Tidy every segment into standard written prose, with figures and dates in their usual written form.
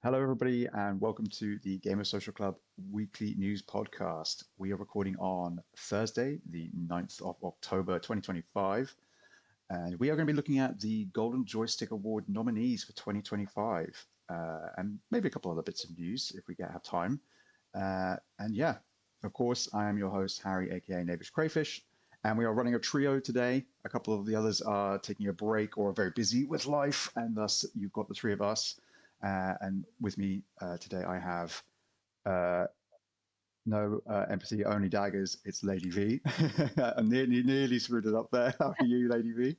Hello, everybody, and welcome to the Gamer Social Club weekly news podcast. We are recording on Thursday, the 9th of October, 2025, and we are going to be looking at the Golden Joystick Award nominees for 2025, and maybe a couple other bits of news if we have time. And yeah, of course, I am your host, Harry, aka Knavish Crayfish, and we are running a trio today. A couple of the others are taking a break or are very busy with life, and thus you've got the three of us. And with me today, I have no empathy, only daggers. It's Lady V. I nearly screwed it up there. How are you, Lady V?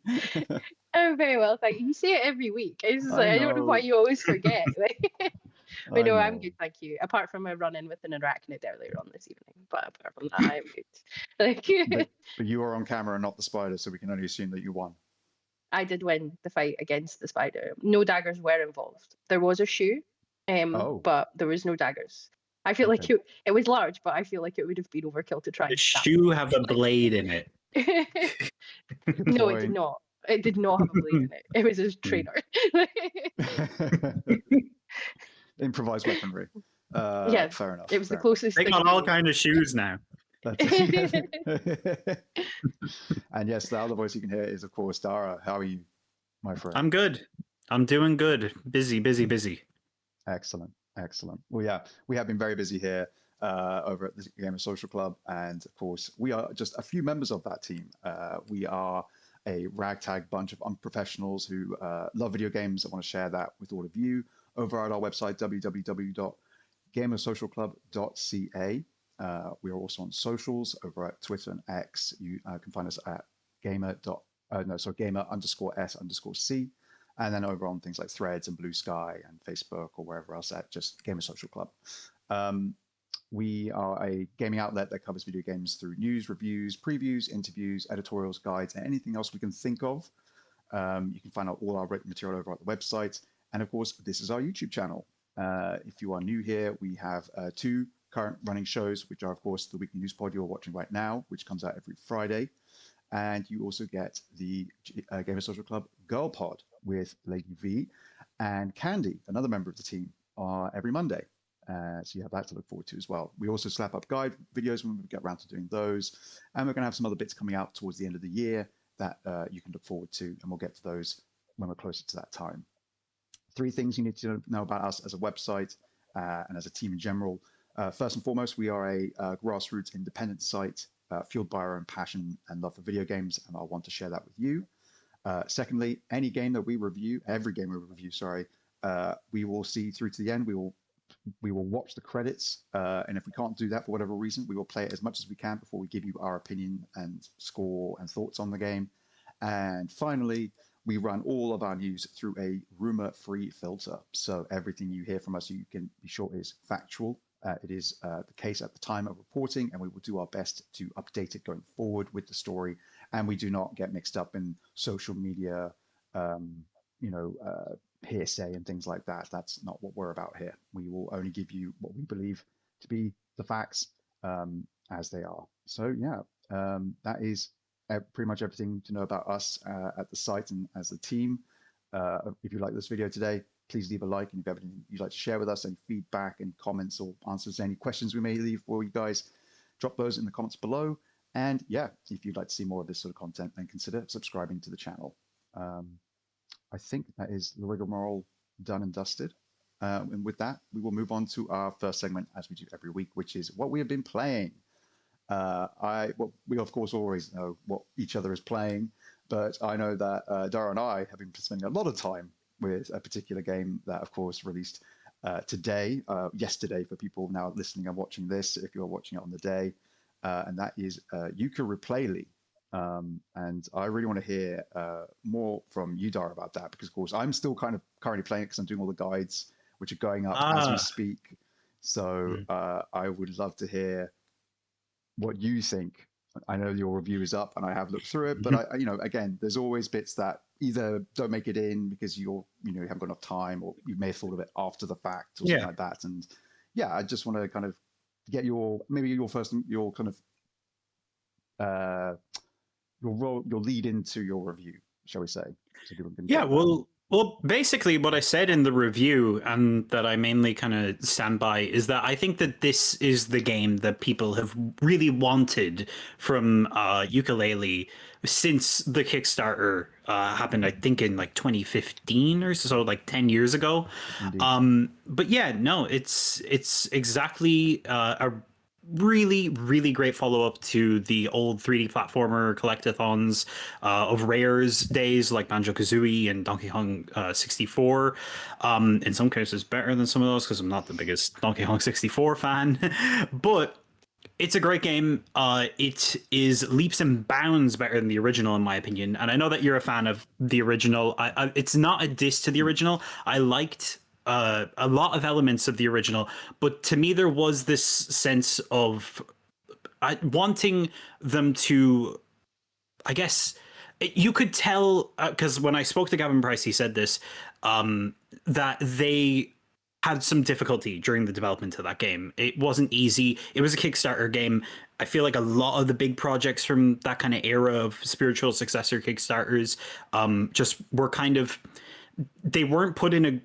I'm very well, thank you. You say it every week. It's just I like I don't know why know, you always forget. But I no, I'm know. good, thank you. Apart from my run-in with an arachnid earlier on this evening, but apart from that, I'm good. Like But you are on camera, not the spider, so we can only assume that you won. I did win the fight against the spider. No daggers were involved. There was a shoe, Oh, but there was no daggers. I feel like okay. it was large, but I feel like it would have been overkill to try The and stab shoe me. have a blade in it. Good No, it did point. not. It did not have a blade in it. It was his trainer. Improvised weaponry. Yeah, Fair enough. it was the Fair enough. closest They thing got to all me. kind of shoes now. And yes, the other voice you can hear is, of course, Dara. How are you, my friend? I'm good. I'm doing good. Busy, busy, busy. Excellent, excellent. Well, yeah, we have been very busy here over at the Gamer Social Club, and of course, we are just a few members of that team. We are a ragtag bunch of unprofessionals who love video games and want to share that with all of you over at our website, www.gamersocialclub.ca. We are also on socials over at Twitter and X. You can find us at gamer_s_c. And then over on things like Threads and Blue Sky and Facebook or wherever else at just Gamer Social Club. We are a gaming outlet that covers video games through news, reviews, previews, interviews, editorials, guides, and anything else we can think of. You can find out all our written material over at the website. And of course, this is our YouTube channel. If you are new here, we have two current running shows, which are, of course, the weekly news pod you're watching right now, which comes out every Friday. And you also get the Gamer Social Club Girl Pod with Lady V and Candy, another member of the team, every Monday. So you have that to look forward to as well. We also slap up guide videos when we get around to doing those. And we're going to have some other bits coming out towards the end of the year that you can look forward to. And we'll get to those when we're closer to that time. Three things you need to know about us as a website and as a team in general. First and foremost, we are a grassroots independent site fueled by our own passion and love for video games, and I want to share that with you. Secondly, any game that we review, every game we review, we will see through to the end. We will watch the credits, and if we can't do that for whatever reason, we will play it as much as we can before we give you our opinion and score and thoughts on the game. And finally, we run all of our news through a rumor-free filter. So everything you hear from us, you can be sure is factual. It is the case at the time of reporting, and we will do our best to update it going forward with the story. And we do not get mixed up in social media, hearsay and things like that. That's not what we're about here. We will only give you what we believe to be the facts as they are. So yeah, that is pretty much everything to know about us at the site and as a team. If you like this video today, please leave a like, and if you have anything you'd like to share with us, any feedback, any comments or answers, any questions we may leave for you guys, drop those in the comments below. And yeah, if you'd like to see more of this sort of content, then consider subscribing to the channel. I think that is the rigmarole done and dusted. And with that, we will move on to our first segment, as we do every week, which is what we have been playing. We of course always know what each other is playing, but I know that Dara and I have been spending a lot of time with a particular game that, of course, released yesterday for people now listening and watching this, if you're watching it on the day, and that is Yooka-Replaylee. And I really want to hear more from you, Dara, about that, because, of course, I'm still kind of currently playing it because I'm doing all the guides, which are going up as we speak. So I would love to hear what you think. I know your review is up and I have looked through it, but again, there's always bits that either don't make it in because you haven't got enough time, or you may have thought of it after the fact or something like that. And yeah, I just want to kind of get your lead into your review, shall we say? So well, Well, basically, what I said in the review, and that I mainly kind of stand by, is that I think that this is the game that people have really wanted from Yooka-Laylee since the Kickstarter happened, I think in like 2015 or so, like 10 years ago. Indeed. But yeah, no, it's exactly a really, really great follow up to the old 3D platformer collectathons of Rare's days, like Banjo Kazooie and Donkey Kong 64. In some cases, better than some of those because I'm not the biggest Donkey Kong 64 fan. But it's a great game. It is leaps and bounds better than the original, in my opinion. And I know that you're a fan of the original. It's not a diss to the original. I liked a lot of elements of the original, but to me, there was this sense of wanting them to, I guess, you could tell because when I spoke to Gavin Price, he said this that they had some difficulty during the development of that game. It wasn't easy. It was a Kickstarter game. I feel like a lot of the big projects from that kind of era of spiritual successor Kickstarters just were kind of, they weren't put in a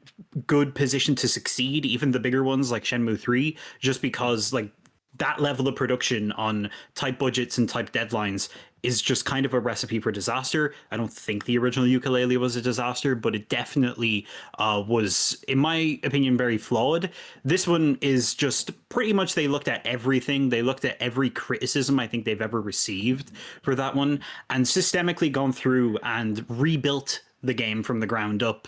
good position to succeed, even the bigger ones like Shenmue 3, just because like that level of production on tight budgets and tight deadlines is just kind of a recipe for disaster. I don't think the original Yooka-Laylee was a disaster, but it definitely was, in my opinion, very flawed. This one is just pretty much, they looked at everything. They looked at every criticism I think they've ever received for that one and systemically gone through and rebuilt the game from the ground up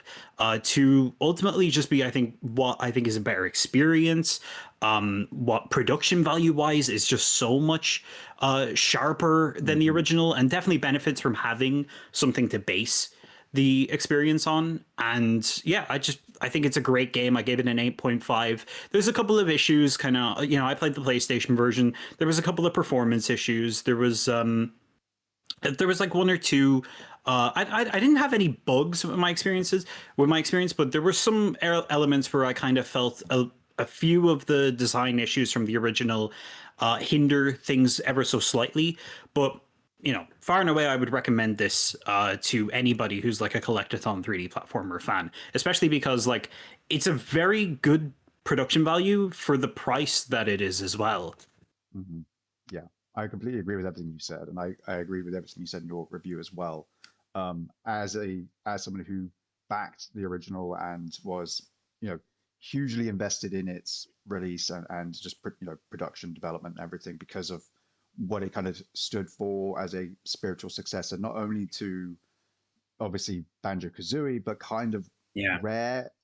to ultimately just be, I think, what I think is a better experience. What production value wise is just so much sharper than the original, and definitely benefits from having something to base the experience on. And yeah, I think it's a great game. I gave it an 8.5. There's a couple of issues, kind of, I played the PlayStation version. There was a couple of performance issues. There was like one or two. I didn't have any bugs with my experience, but there were some elements where I kind of felt a few of the design issues from the original hinder things ever so slightly. But far and away, I would recommend this to anybody who's like a collectathon 3D platformer fan, especially because like it's a very good production value for the price that it is as well. Mm-hmm. Yeah, I completely agree with everything you said, and I agree with everything you said in your review as well. As someone who backed the original and was hugely invested in its release and just production development and everything because of what it kind of stood for as a spiritual successor, not only to obviously Banjo Kazooie, but kind of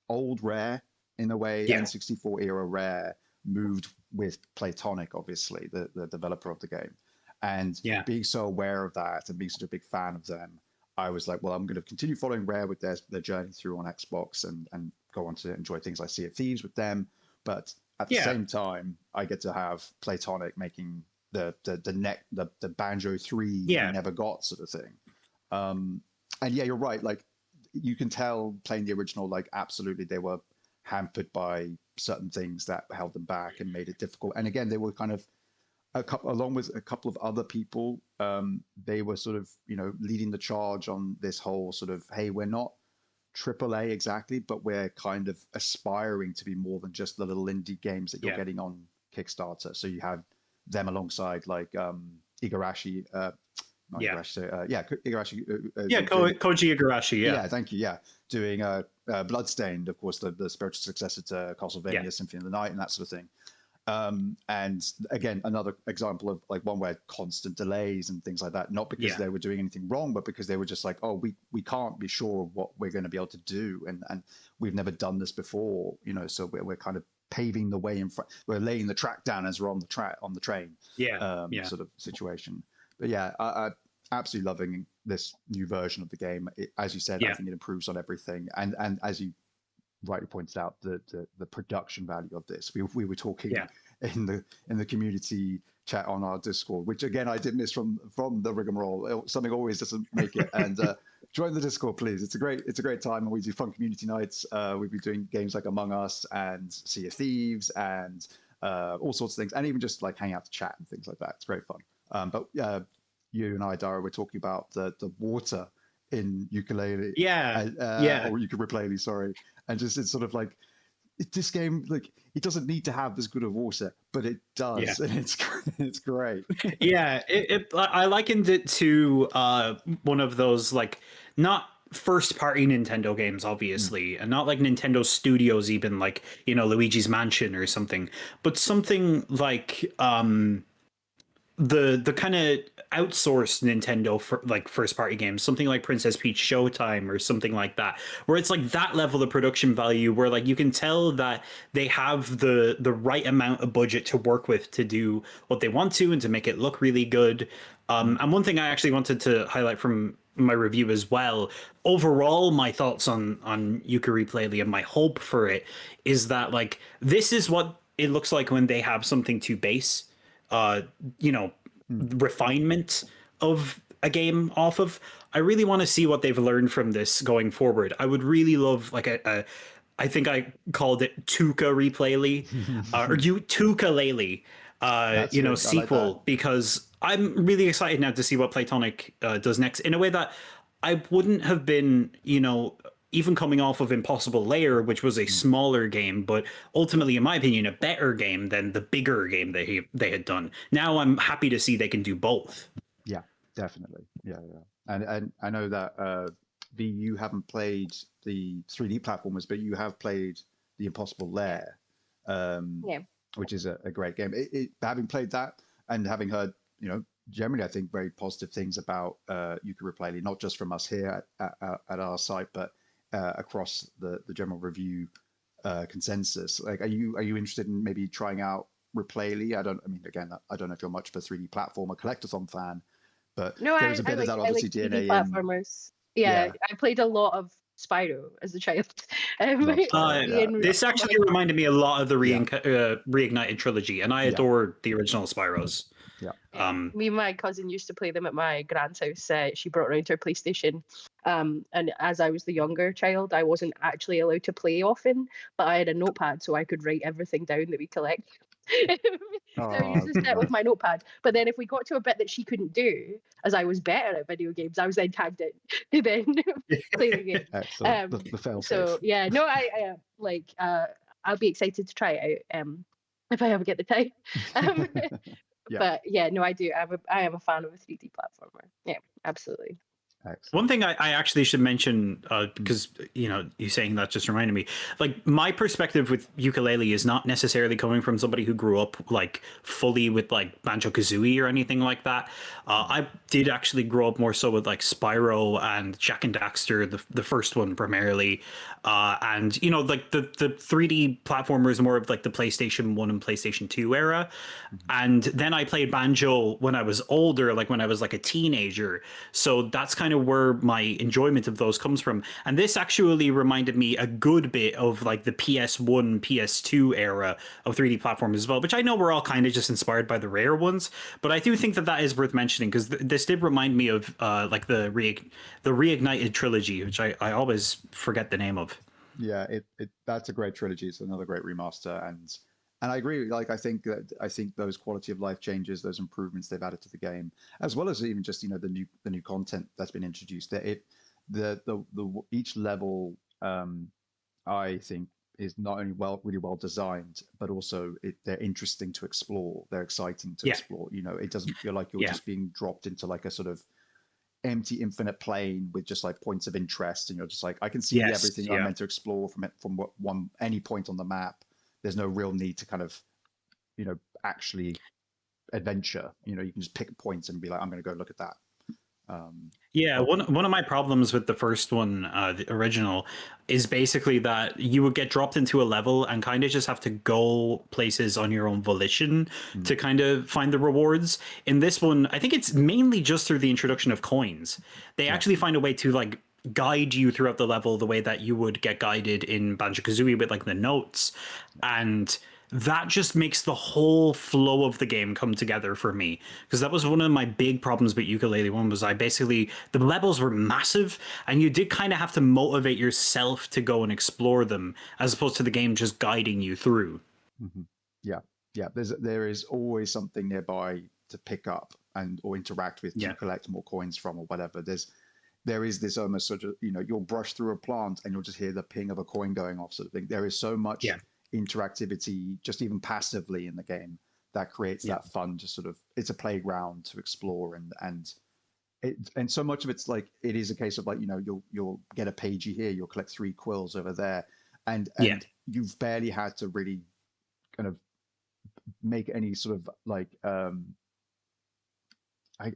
old Rare in a way, N64 era Rare moved with Playtonic, obviously, the developer of the game. And being so aware of that and being such a big fan of them, I was like, well, I'm going to continue following Rare with their journey through on Xbox and go on to enjoy things like Sea of Thieves with them. But at the same time, I get to have Playtonic making the Banjo 3 you never got sort of thing. And yeah, you're right. Like you can tell playing the original, like absolutely they were hampered by certain things that held them back and made it difficult. And again, they were kind of along with a couple of other people, they were sort of, leading the charge on this whole sort of, hey, we're not AAA exactly, but we're kind of aspiring to be more than just the little indie games that you're getting on Kickstarter. So you have them alongside like Igarashi, Igarashi. Koji Igarashi. Yeah, thank you. Yeah, doing Bloodstained, of course, the spiritual successor to Castlevania Symphony of the Night and that sort of thing. And again, another example of like one where constant delays and things like that, not because they were doing anything wrong, but because they were just like, oh, we can't be sure of what we're going to be able to do. And we've never done this before, so we're kind of paving the way in front. We're laying the track down as we're on the train sort of situation. But yeah, I absolutely loving this new version of the game. As you said, I think it improves on everything. And as you rightly pointed out, the production value of this. We were talking in the community chat on our Discord, which again I did miss from the rigmarole. Something always doesn't make it. And join the Discord, please. It's a great time, and we do fun community nights. We'll be doing games like Among Us and Sea of Thieves and all sorts of things, and even just like hang out to chat and things like that. It's great fun. But you and I, Daire, were talking about the water in ukulele, Yeah, or Yooka-Replaylee, sorry, and just it's sort of like this game, like it doesn't need to have this good of water, but it yeah. does, and it's great. Yeah, I likened it to one of those like not first party Nintendo games, obviously, and not like Nintendo Studios, even like Luigi's Mansion or something, but something like the kind of outsourced Nintendo for like first party games, something like Princess Peach Showtime or something like that, where it's like that level of production value, where like you can tell that they have the right amount of budget to work with to do what they want to and to make it look really good. And one thing I actually wanted to highlight from my review as well, overall, my thoughts on Yooka-Replaylee and my hope for it is that like this is what it looks like when they have something to base uh refinement of a game off of. I really want to see what they've learned from this going forward. I would really love like a I think I called it Tuka-Replaylee or Tuka-Lele That's good. I like sequel, that. because I'm really excited now to see what Playtonic does next in a way that I wouldn't have been, even coming off of Impossible Lair, which was a smaller game, but ultimately, in my opinion, a better game than the bigger game they had done. Now I'm happy to see they can do both. Yeah, definitely. Yeah, yeah. And I know that V, you haven't played the 3D platformers, but you have played the Impossible Lair, Yeah. which is a great game. Having played that and having heard, generally I think very positive things about Yooka-Replaylee, not just from us here at our site, but across the general review consensus. Like, are you interested in maybe trying out Replaylee? I mean, again, I don't know if you're much of a 3D platformer collectathon fan, but No, there was a I bit of like that I like obviously 3D DNA in. platformers. Yeah, Yeah, I played a lot of Spyro as a child. love Spyro. Yeah, yeah, This actually reminded me a lot of the yeah, Reignited trilogy, and I yeah, adored the original Spyros. yeah. Yeah. Me and my cousin used to play them at my grand's house. She brought around her PlayStation. And as I was the younger child, I wasn't actually allowed to play often, but I had a notepad so I could write everything down that we collect. So I used Oh, to sit with my notepad. But then if we got to a bit that she couldn't do, as I was better at video games, I was then tagged in to then play the game. excellent. The fail safe. So yeah, no, I like I'll be excited to try it out if I ever get the time. Um, Yeah, but yeah, no, I do. I am a fan of a 3D platformer. Yeah, absolutely. One excellent. thing I actually should mention, because you saying that just reminded me, like my perspective with ukulele is not necessarily coming from somebody who grew up like fully with like Banjo Kazooie or anything like that. I did actually grow up more so with like Spyro and Jack and Daxter, the first one primarily, and like the 3D platformers more of like the PlayStation 1 and PlayStation 2 era, and then I played Banjo when I was older, like when I was like a teenager. So that's kind of where my enjoyment of those comes from. And this actually reminded me a good bit of like the PS1, PS2 era of 3D platforms as well, which I know we're all kind of just inspired by the rare ones, but I do think that is worth mentioning because this did remind me of like the Reignited trilogy, which I always forget the name of. Yeah, that's a great trilogy. It's another great remaster, and I agree. Like, I think those quality of life changes, those improvements they've added to the game, as well as even just the new content that's been introduced. That the each level, I think, is not only really well designed, but also they're interesting to explore. They're exciting to Yeah, explore. It doesn't feel like you're yeah, just being dropped into like a sort of empty infinite plane with just like points of interest, and you're just like, I can see yes, everything I'm yeah. meant to explore from any point on the map. There's no real need to kind of actually adventure. You can just pick points and be like, I'm going to go look at that. um Yeah, one of my problems with the first one, the original, is basically that you would get dropped into a level and kind of just have to go places on your own volition mm, to kind of find the rewards. In this one, I think it's mainly just through the introduction of coins. They yeah, actually find a way to like guide you throughout the level the way that you would get guided in Banjo-Kazooie with like the notes, and that just makes the whole flow of the game come together for me, because that was one of my big problems with ukulele one. Was I basically, the levels were massive and you did kind of have to motivate yourself to go and explore them as opposed to the game just guiding you through. hmm yeah, yeah. There is always something nearby to pick up and or interact with to Yeah, collect more coins from or whatever. there is this almost sort of, you'll brush through a plant and you'll just hear the ping of a coin going off, sort of thing. There is so much interactivity, just even passively in the game, that creates that fun, just sort of, it's a playground to explore, and so much of it's like, it is a case of like, you'll get a pagey here, you'll collect 3 quills over there, and you've barely had to really kind of make any sort of like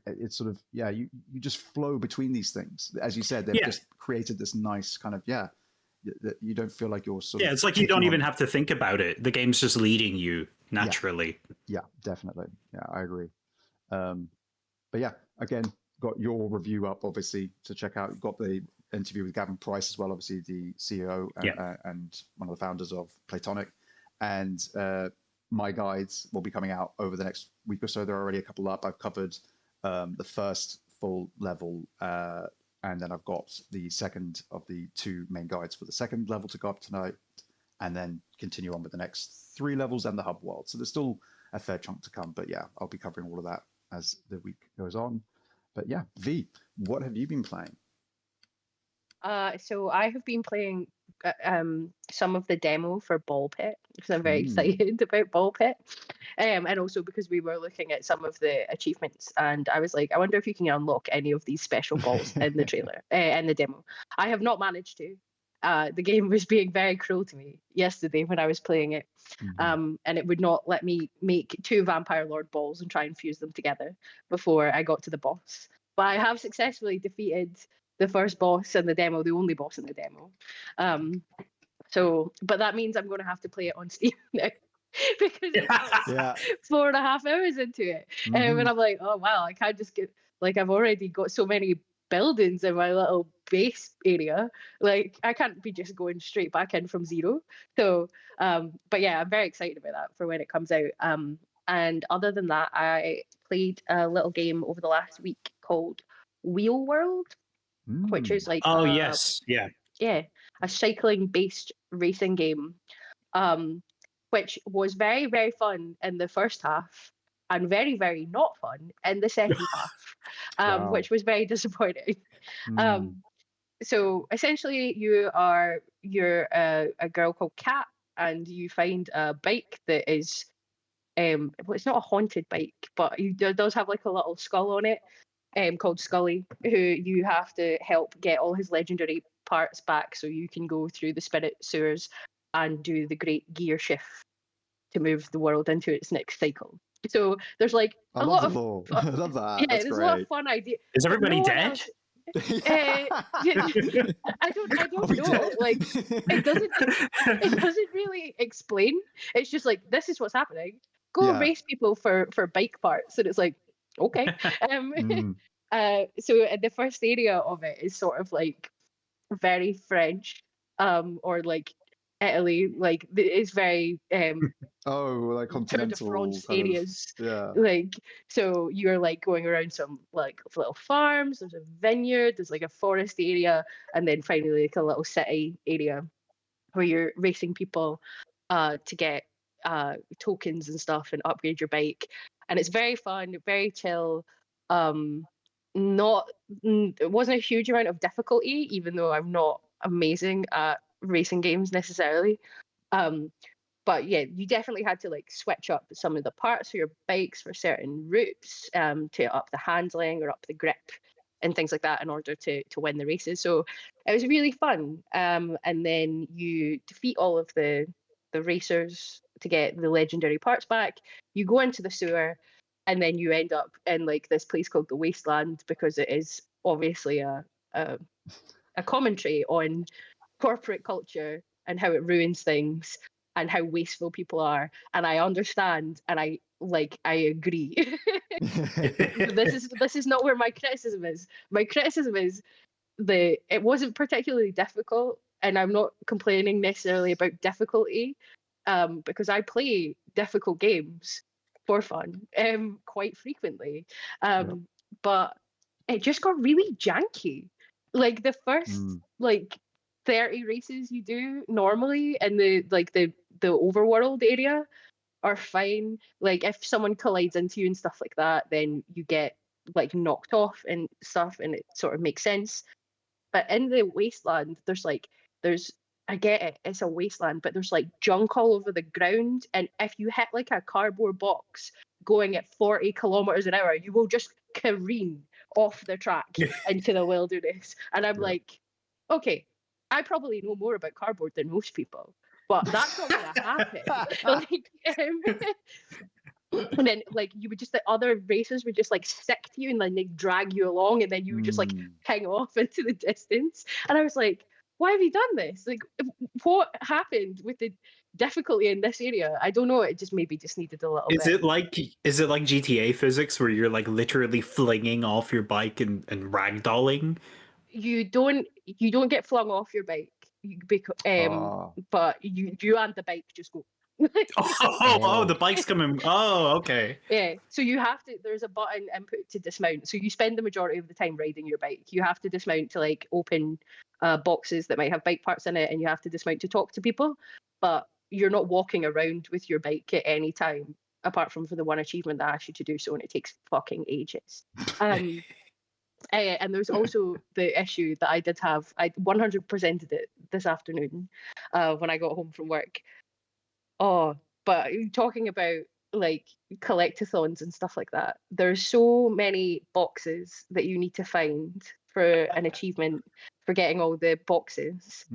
it's sort of you just flow between these things. As you said, they've just created this nice kind of that you don't feel like you're sort of it's like you don't even have to think about it. The game's just leading you naturally. Yeah, definitely. Yeah, I agree. But yeah, again, got your review up obviously to check out. You've got the interview with Gavin Price as well, obviously the CEO and one of the founders of Platonic, and my guides will be coming out over the next week or so. There are already a couple up. I've covered the first full level, and then I've got the second of the 2 main guides for the second level to go up tonight, and then continue on with the next 3 levels and the hub world. So there's still a fair chunk to come, but yeah, I'll be covering all of that as the week goes on. But yeah, V, what have you been playing? So I have been playing some of the demo for Ball Pit, because I'm very excited about Ball Pit, and also because we were looking at some of the achievements, and I was like, I wonder if you can unlock any of these special balls in the trailer, in the demo. I have not managed to. The game was being very cruel to me yesterday when I was playing it, and it would not let me make 2 Vampire Lord balls and try and fuse them together before I got to the boss. But I have successfully defeated the first boss in the demo, the only boss in the demo. But that means I'm going to have to play it on Steam now, because it's 4.5 hours into it. And I'm like, oh wow, I can't just get, like, I've already got so many buildings in my little base area, like I can't be just going straight back in from 0. So but yeah, I'm very excited about that for when it comes out. And other than that, I played a little game over the last week called Wheel World, which is like a cycling based racing game, which was very, very fun in the first half and very, very not fun in the second half, which was very disappointing. So essentially you're a girl called Kat, and you find a bike that is well, it's not a haunted bike, but it does have like a little skull on it, called Scully, who you have to help get all his legendary parts back so you can go through the spirit sewers and do the great gear shift to move the world into its next cycle. So there's like I love that. Yeah, That's there's great. a lot of fun ideas. Is everybody dead? I don't know. Like, it doesn't really explain. It's just like, this is what's happening. Go race people for bike parts, and it's like, okay. So the first area of it is sort of like very French, or like Italy, like it's very like Tour de continental France kind areas. of, Like, so you're like going around some like little farms, there's a vineyard, there's like a forest area, and then finally like a little city area where you're racing people to get tokens and stuff and upgrade your bike. And it's very fun, very chill. It wasn't a huge amount of difficulty, even though I'm not amazing at racing games necessarily. But yeah, you definitely had to like switch up some of the parts for your bikes for certain routes, to up the handling or up the grip and things like that in order to win the races. So it was really fun. And then you defeat all of the racers to get the legendary parts back. You go into the sewer, and then you end up in like this place called the Wasteland, because it is obviously a commentary on corporate culture and how it ruins things and how wasteful people are. And I understand, and I agree. This is not where my criticism is. My criticism is it wasn't particularly difficult, and I'm not complaining necessarily about difficulty, because I play difficult games for fun quite frequently. But it just got really janky. Like the first like 30 races you do normally in the overworld area are fine. Like if someone collides into you and stuff like that, then you get like knocked off and stuff, and it sort of makes sense. But in the wasteland, there's I get it, it's a wasteland, but there's like junk all over the ground, and if you hit like a cardboard box going at 40 kilometers an hour, you will just careen off the track into the wilderness. And I'm like, okay, I probably know more about cardboard than most people, but that's not gonna happen. And then like you would just, the other racers would just like stick to you and then like drag you along, and then you would just like hang off into the distance. And I was like, why have you done this? Like, what happened with the difficulty in this area? I don't know. It just maybe just needed a little bit. Is it like GTA physics where you're like literally flinging off your bike and ragdolling? You don't get flung off your bike, but you and the bike just go. The bike's coming. Oh, okay. Yeah, so you have to, there's a button input to dismount. So you spend the majority of the time riding your bike. You have to dismount to like open boxes that might have bike parts in it, and you have to dismount to talk to people. But you're not walking around with your bike at any time, apart from for the one achievement that asks you to do so, and it takes fucking ages. And there's also the issue that I did have. I 100%ed it this afternoon when I got home from work. Oh, but talking about like collectathons and stuff like that, there's so many boxes that you need to find for an achievement for getting all the boxes.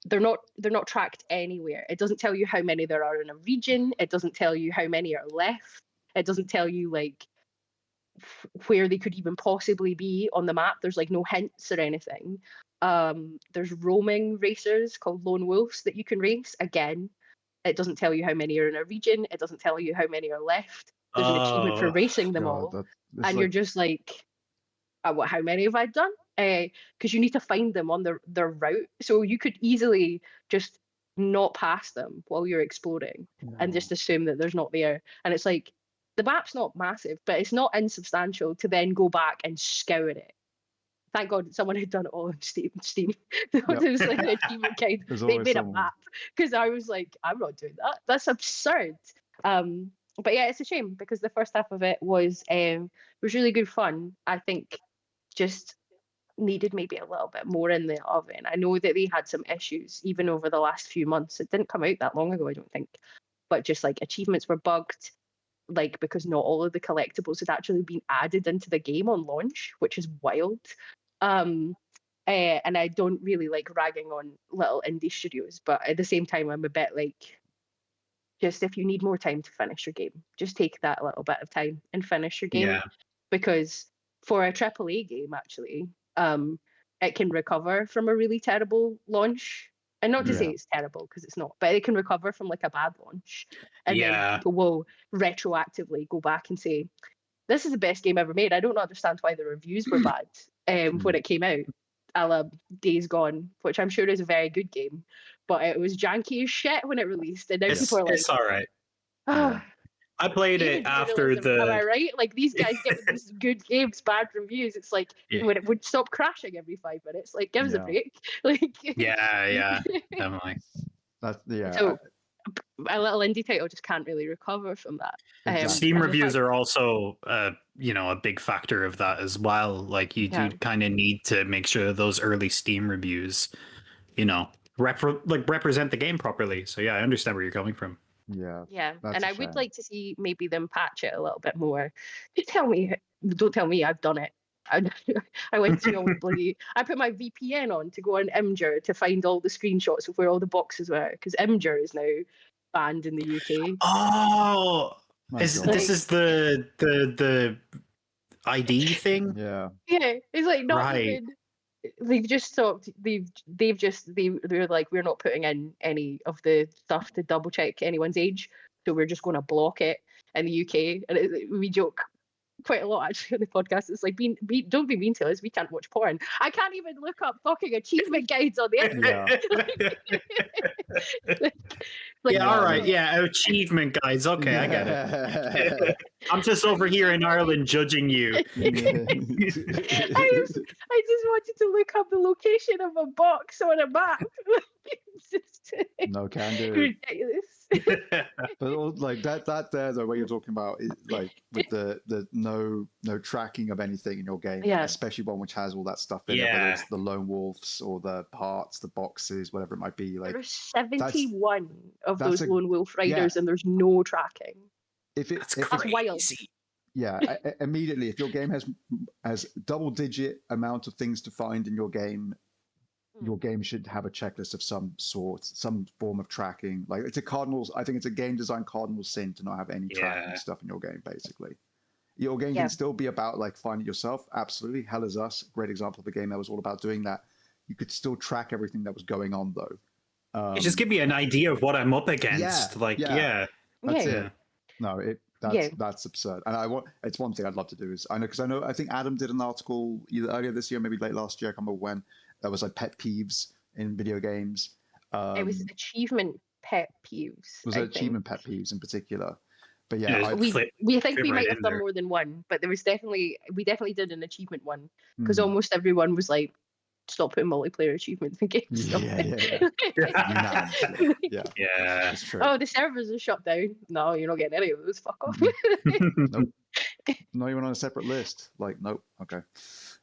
They're not tracked anywhere. It doesn't tell you how many there are in a region. It doesn't tell you how many are left. It doesn't tell you like where they could even possibly be on the map. There's like no hints or anything. There's roaming racers called lone wolves that you can race. Again, it doesn't tell you how many are in a region. It doesn't tell you how many are left. There's an achievement for racing them all. And you're just like, how many have I done? Because you need to find them on their route. So you could easily just not pass them while you're exploring and just assume that there's not there. And it's like, the map's not massive, but it's not insubstantial to then go back and scour it. Thank God someone had done it all on Steam. It was like an achievement guide. They made a map, because I was like, I'm not doing that. That's absurd. But yeah, it's a shame because the first half of it was really good fun. I think just needed maybe a little bit more in the oven. I know that they had some issues even over the last few months. It didn't come out that long ago, I don't think. But just like achievements were bugged, like because not all of the collectibles had actually been added into the game on launch, which is wild. And I don't really like ragging on little indie studios, but at the same time, I'm a bit like, just if you need more time to finish your game, just take that little bit of time and finish your game. Because for a AAA game, actually, it can recover from a really terrible launch. And not to say it's terrible, because it's not, but it can recover from like a bad launch. And then people will retroactively go back and say, this is the best game ever made. I don't understand why the reviews were bad when it came out. A la Days Gone, which I'm sure is a very good game, but it was janky as shit when it released. And now people are like, it's all right. Oh, I played it after the... Am I right? Like, these guys get these good games, bad reviews. It's like when it would stop crashing every 5 minutes. Like, give us a break. Like, definitely. So a little indie title just can't really recover from that. Steam reviews are also, a big factor of that as well. Like, you do kind of need to make sure those early Steam reviews, represent the game properly. So yeah, I understand where you're coming from. Yeah, and I would like to see maybe them patch it a little bit more. Don't tell me I've done it. I went to I put my VPN on to go on Imgur to find all the screenshots of where all the boxes were, because Imgur is now banned in the UK. Oh, this is the ID thing? Yeah, it's like not even. They've just stopped. They're like, we're not putting in any of the stuff to double check anyone's age, so we're just going to block it in the UK. And we joke quite a lot actually on the podcast. It's like, don't be mean to us. We can't watch porn. I can't even look up fucking achievement guides on the internet. All right. Yeah, achievement guides. Okay, I get it. I'm just over here in Ireland judging you. I just wanted to look up the location of a box on a map. No can do. Ridiculous. But like that there though, where you're talking about is like with the no tracking of anything in your game, Yeah. especially one which has all that stuff in it, whether it's the lone wolves or the parts, the boxes, whatever it might be. Like There are 71 of that's those a- lone wolf yeah. riders, and there's no tracking. That's That's wild. crazy. Yeah, immediately if your game has double-digit amount of things to find in your game should have a checklist of some sort, some form of tracking. Like I think it's a game design cardinal sin to not have any tracking stuff in your game, basically. Your game can still be about like finding yourself. Absolutely. Hell is Us, great example of a game that was all about doing that. You could still track everything that was going on though. Just give me an idea of what I'm up against. That's it. No, that's absurd. And it's one thing I'd love to do is I think Adam did an article either earlier this year, maybe late last year, I can't remember when, that was like pet peeves in video games. It was achievement pet peeves. Was it achievement pet peeves in particular? But we think we might have done more than one, but we definitely did an achievement one because almost everyone was like, stop putting multiplayer achievements in games. Yeah. That's true. Oh, the servers are shut down. No, you're not getting any of those. Fuck off. Nope. Not even on a separate list. Like, nope. Okay.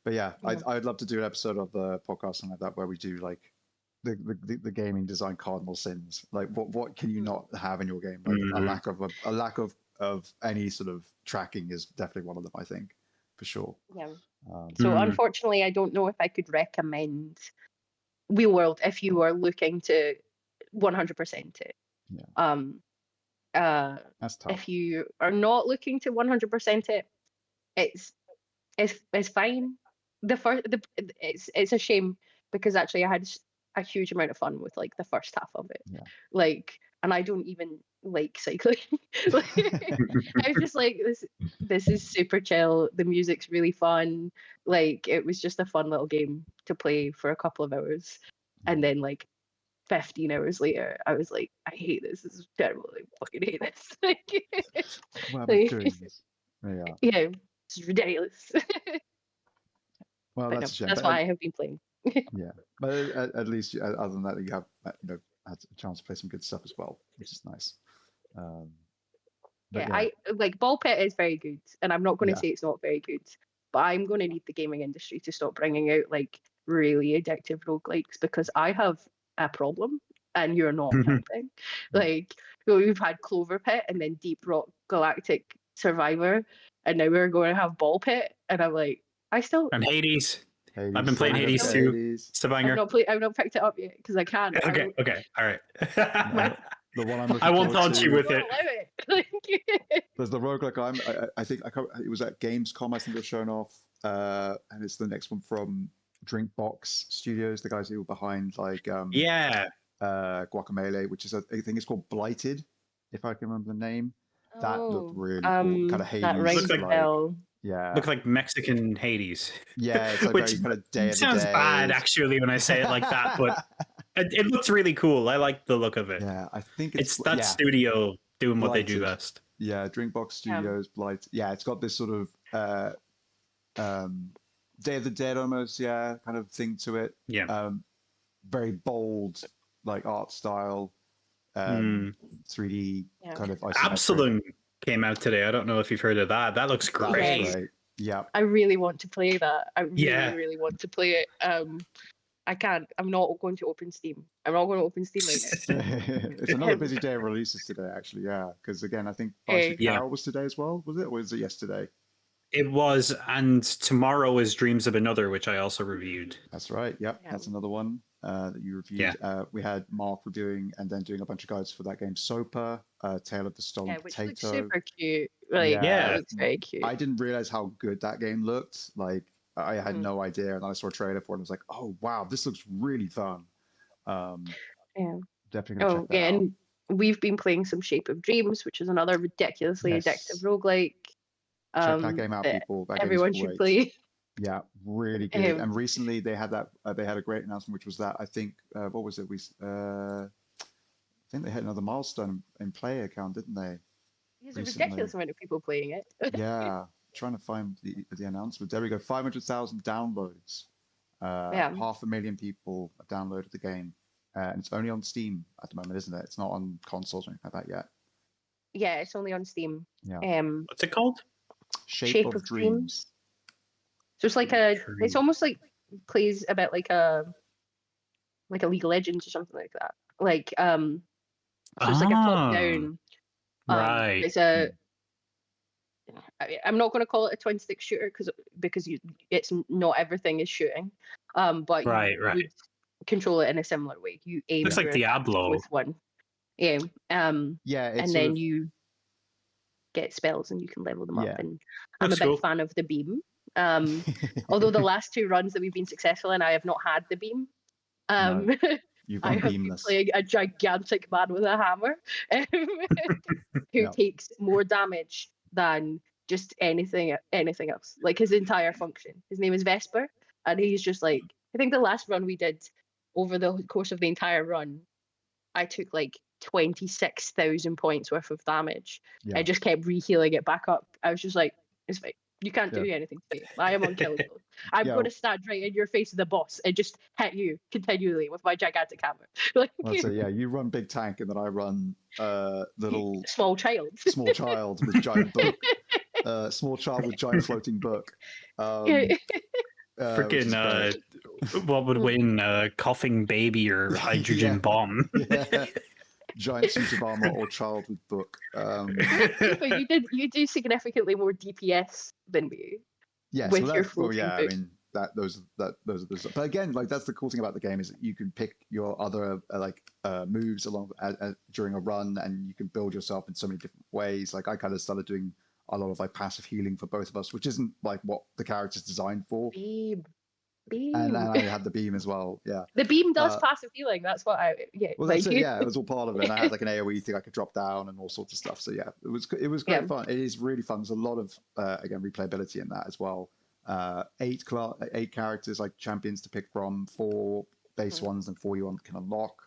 But I'd love to do an episode of the podcast something like that where we do like the gaming design cardinal sins. Like, what can you not have in your game? Like a lack of any sort of tracking is definitely one of them, I think, for sure. Yeah. So unfortunately, I don't know if I could recommend Wheel World if you are looking to 100% it. Yeah. That's tough. If you are not looking to 100% it, it's fine. It's a shame because actually I had a huge amount of fun with like the first half of it. Yeah. Like, and I don't even like cycling. I was just like, this is super chill. The music's really fun. Like, it was just a fun little game to play for a couple of hours. And then like 15 hours later, I was like, I hate this. This is terrible. I fucking hate this. Well, doing this. Yeah, it's ridiculous. Well, that's a shame. That's why I have been playing. Yeah, but at least other than that, you have had a chance to play some good stuff as well, which is nice. I like Ball Pit is very good, and I'm not going to say it's not very good, but I'm going to need the gaming industry to stop bringing out like really addictive roguelikes because I have a problem and you're not helping. Like, we've had Clover Pit and then Deep Rock Galactic Survivor, and now we're going to have Ball Pit, and I'm like, and Hades. I've been playing Hades too. It's a banger. I've not picked it up yet because I can't. Okay, all right. The one I'm I won't taunt you with it. There's the roguelike I think it was at Gamescom, I think they're showing off, and it's the next one from Drinkbox Studios, the guys who were behind like Guacamelee, which is I think it's called Blighted, if I can remember the name. That looked really cool. Kind of Hades. Look like Mexican Hades. Yeah, it's like very kind of Day of the sounds Dead. bad actually when I say it like that, but it looks really cool. I like the look of it. Yeah, I think it's that studio doing what Blighted. they do best. Yeah, Drinkbox Studios, Blight. Yeah, it's got this sort of Day of the Dead almost, kind of thing to it. Yeah. Very bold, like art style, 3D kind of isometric. Absolute came out today. I don't know if you've heard of that. That looks great. Yeah. I really want to play that. I really want to play it. I can't. I'm not going to open Steam. I'm not going to open Steam right now. It's another busy day of releases today, actually. Yeah, because again, I think Carol was today as well. Was it? Or was it yesterday? It was, and tomorrow is Dreams of Another, which I also reviewed. That's right. Yep, that's another one that you reviewed. Yeah. We had Mark reviewing and then doing a bunch of guides for that game, Soper, Tale of the Stolen Potato. Which looks super cute. Like, it looks very cute. I didn't realize how good that game looked. Like, I had no idea, and then I saw a trailer for it, and I was like, "Oh wow, this looks really fun." Definitely gonna check that out. And we've been playing some Shape of Dreams, which is another ridiculously addictive roguelike. Check that game out, people. Everyone should play. Yeah, really good. And recently they had that. They had a great announcement, which was that I think what was it? I think they hit another milestone in player count, didn't they? There's a ridiculous amount of people playing it. Yeah, trying to find the announcement. There we go. 500,000 downloads. 500,000 people have downloaded the game. and it's only on Steam at the moment, isn't it? It's not on consoles or anything like that yet. Yeah, it's only on Steam. Yeah. What's it called? Shape of Dreams. So it's like it's almost like plays a bit like a League of Legends or something like that. Like so it's like a top down. Right. It's I'm not going to call it a twin stick shooter because it's not everything is shooting. But Right. you control it in a similar way. You aim Looks like Diablo with one. Yeah. Yeah. And then you get spells and you can level them up. And I'm a big fan of the beam. Although the last 2 runs that we've been successful in, I have not had the beam. No, you've I have been playing a gigantic man with a hammer who takes more damage than just anything else. Like his entire function. His name is Vesper, and he's just like, I think the last run we did, over the course of the entire run, I took like 26,000 points worth of damage. Yeah. I just kept rehealing it back up. I was just like, it's fine. You can't do anything to me. I am unkillable. I'm going to stand right in your face of the boss and just hit you continually with my gigantic hammer. Like, so you run big tank, and then I run little small child with giant book. Small child with giant floating book. Freaking what would win? Coughing baby or hydrogen bomb? Yeah. Giant suit of armor or child with book. But you do significantly more DPS than me. Yeah, with your floating book. I mean those are the. But again, like that's the cool thing about the game is that you can pick your other moves along during a run, and you can build yourself in so many different ways. Like I kind of started doing a lot of like passive healing for both of us, which isn't like what the character's designed for. Beam. And I had the beam as well. Yeah, the beam does passive healing. That's what Well, that's it. Yeah, it was all part of it. And I had like an AOE thing I could drop down and all sorts of stuff. So yeah, it was great fun. It is really fun. There's a lot of again replayability in that as well. 8 characters like champions to pick from, 4 base ones and 4 you can unlock.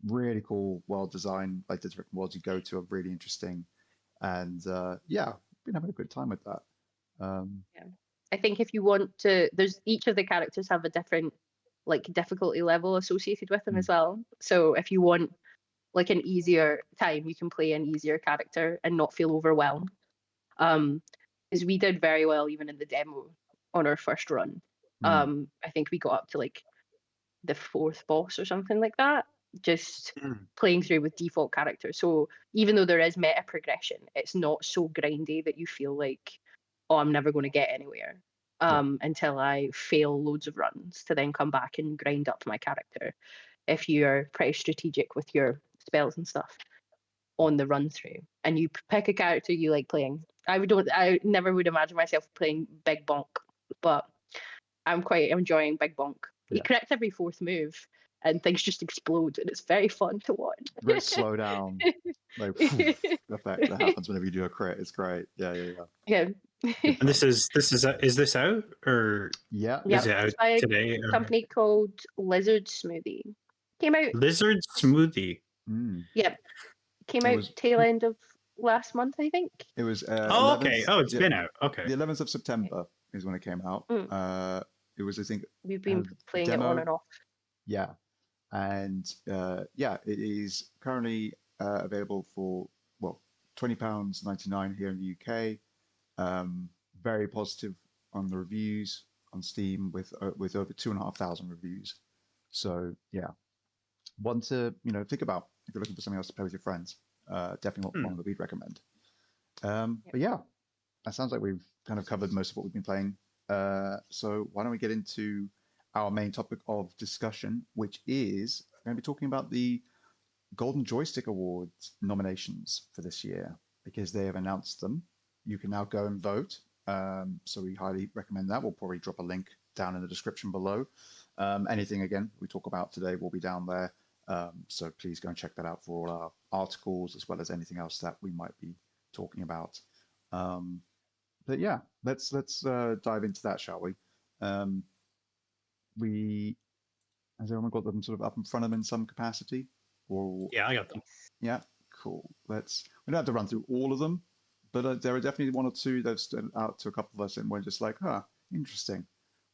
Really cool world design. Like the different worlds you go to are really interesting, and been having a good time with that. I think if you want to, there's each of the characters have a different like difficulty level associated with them as well. So if you want like an easier time, you can play an easier character and not feel overwhelmed. Because we did very well even in the demo on our first run. I think we got up to like the 4th boss or something like that, just playing through with default characters. So even though there is meta progression, it's not so grindy that you feel like, oh, I'm never going to get anywhere until I fail loads of runs to then come back and grind up my character. If you're pretty strategic with your spells and stuff on the run through, and you pick a character you like playing. I never would imagine myself playing Big Bonk, but I'm quite enjoying Big Bonk. He corrects every 4th move, and things just explode, and it's very fun to watch. Great slow down, like the effect that happens whenever you do a crit. It's great. Yeah. And this is out or is it out today? A company called Lizard Smoothie came out. Lizard Smoothie. Yep, came out tail end of last month, I think. It was. Okay. Oh, it's been out. Okay. The 11th of September is when it came out. It was, I think. We've been playing it on and off. Yeah, and it is currently available for £20.99 here in the UK. Very positive on the reviews on Steam with over 2,500 reviews. So yeah, one to think about if you're looking for something else to play with your friends. Definitely one that we'd recommend. But yeah, that sounds like we've kind of covered most of what we've been playing. So why don't we get into our main topic of discussion, which is going to be talking about the Golden Joystick Awards nominations for this year, because they have announced them. You can now go and vote. So we highly recommend that. We'll probably drop a link down in the description below. Anything, again, we talk about today will be down there. So please go and check that out for all our articles, as well as anything else that we might be talking about. But yeah, let's dive into that, shall we? Has everyone got them sort of up in front of them in some capacity? Or yeah, I got them. Yeah, cool. We don't have to run through all of them, but there are definitely 1 or 2 that have stood out to a couple of us, and we're just like, interesting.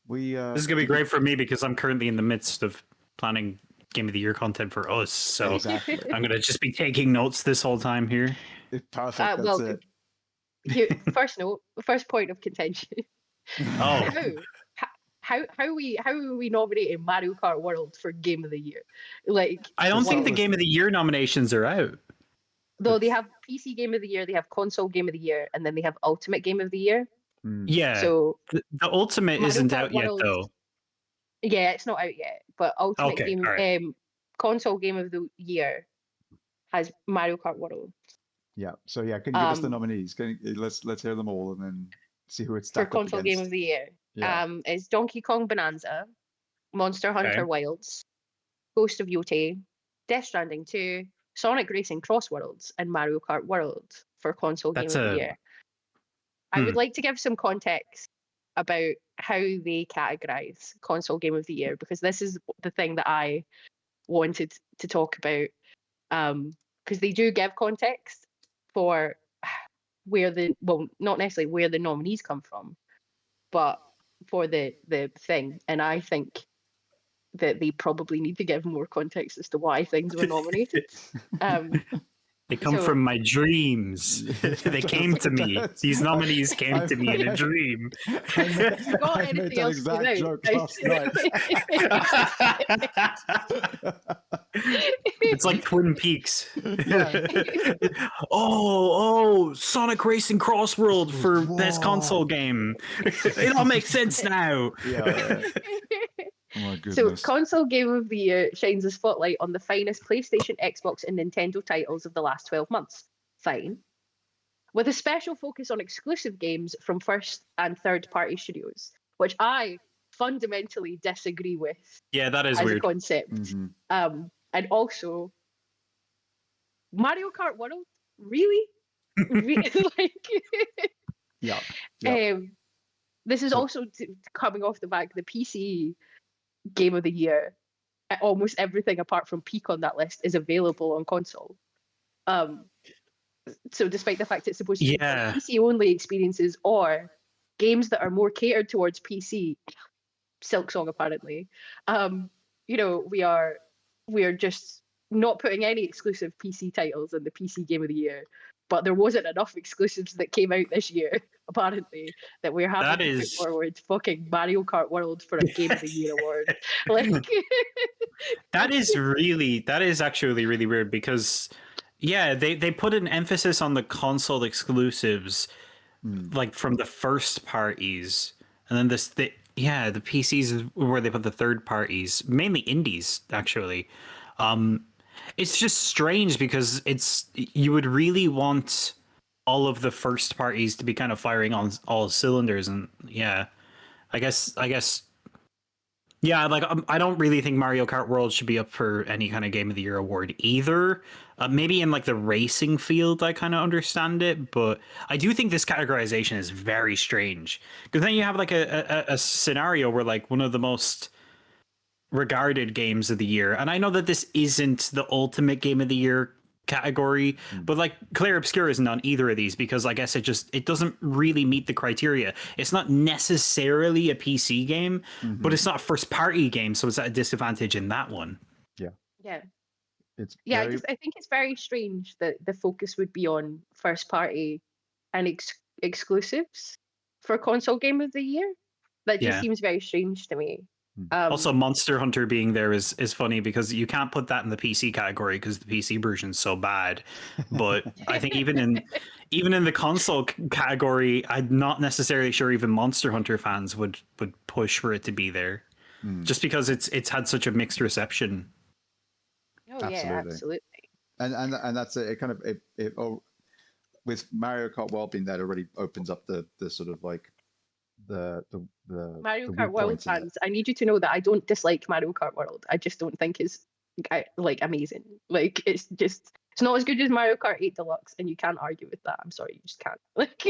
This is gonna be great for me because I'm currently in the midst of planning Game of the Year content for us. So Exactly. I'm gonna just be taking notes this whole time here. Perfect. That's well, it. first point of contention. Oh, How are we nominating Mario Kart World for Game of the Year? Like, I don't think the was- Game of the Year nominations are out. though they have PC Game of the Year, they have Console Game of the Year, and then they have Ultimate Game of the Year. Yeah. So The Ultimate Mario isn't Kart out yet, World- though. yeah, it's not out yet, but Ultimate Okay, Game, all right. Console Game of the Year has Mario Kart World. Yeah. So yeah, can you give us the nominees? Let's hear them all and then see who it's For stacked up Console against. Game of the Year. Yeah. Is Donkey Kong Bonanza, Monster Hunter Okay. Wilds, Ghost of Yotei, Death Stranding 2, Sonic Racing Cross Worlds, and Mario Kart World for Console Game That's of the a- Year. I would like to give some context about how they categorize Console Game of the Year, because this is the thing that I wanted to talk about. Because they do give context for where not necessarily where the nominees come from, but for the thing. And I think that they probably need to give more context as to why things were nominated. They come so- from my dreams. They came to me. These nominees came to me in a dream. Got I made anything that else to exact do? joke last night. It's like Twin Peaks. Yeah. Oh, Sonic Racing Cross World for best Whoa. console game. It all makes sense now. Yeah. Oh my So, goodness. Console Game of the Year shines a spotlight on the finest PlayStation, Xbox, and Nintendo titles of the last 12 months. Fine. With a special focus on exclusive games from first and third party studios, which I fundamentally disagree with Yeah, that is as a weird. concept. Mhm. And also, Mario Kart World? Really? Like, Yeah. Yeah. this is So- also coming off the back, the PC Game of the Year. Almost everything apart from Peak on that list is available on console. So despite the fact it's supposed to be Yeah. PC only experiences or games that are more catered towards PC, Silk Song apparently, we are just not putting any exclusive PC titles in the PC Game of the Year. But there wasn't enough exclusives that came out this year, apparently, that we're having to put forward fucking Mario Kart World for a Game of the Year award. Like, That is actually really weird because, yeah, they put an emphasis on the console exclusives, like from the first parties, and then the PCs is where they put the third parties, mainly indies actually. It's just strange because you would really want all of the first parties to be kind of firing on all cylinders, and yeah, I guess. Yeah, like I don't really think Mario Kart World should be up for any kind of Game of the Year award either. Maybe in like the racing field, I kind of understand it, but I do think this categorization is very strange because then you have like a scenario where like one of the most regarded games of the year, and I know that this isn't the ultimate Game of the Year category, but like Claire Obscure isn't on either of these because I guess it doesn't really meet the criteria. It's not necessarily a PC game, but it's not a first party game, so it's at a disadvantage in that one. yeah. It's Yeah, very, I think it's very strange that the focus would be on first party and exclusives for console Game of the Year. That just Yeah. seems very strange to me. Also, Monster Hunter being there is funny because you can't put that in the PC category because the PC version's so bad. But I think even in the console category, I'm not necessarily sure even Monster Hunter fans would push for it to be there, just because it's had such a mixed reception. Oh yeah, absolutely. and that's it. It kind of with Mario Kart World being there, it already opens up the sort of like the Mario the Kart weak World points in it. fans, I need you to know that I don't dislike Mario Kart World. I just don't think it's like amazing. Like it's not as good as Mario Kart 8 Deluxe, and you can't argue with that. I'm sorry, you just can't. Like,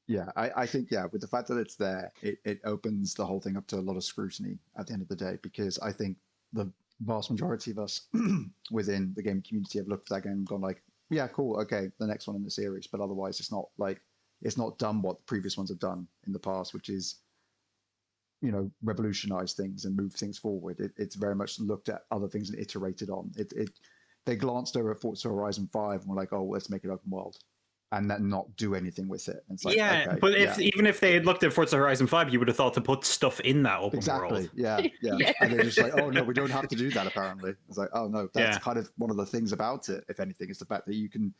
yeah, I think with the fact that it's there, it opens the whole thing up to a lot of scrutiny at the end of the day, because I think the vast majority of us within the game community have looked at that game and gone like, yeah, cool, okay, the next one in the series, but otherwise it's not done what the previous ones have done in the past, which is revolutionize things and move things forward. It's very much looked at other things and iterated on. They glanced over at Forza Horizon 5 and were like, oh, let's make it open world, and then not do anything with it. And it's like, yeah, okay, but even if they had looked at Forza Horizon 5, you would have thought to put stuff in that open world. Yeah. And they're just like, oh no, we don't have to do that apparently. It's like, oh no, that's kind of one of the things about it, if anything, is the fact that you can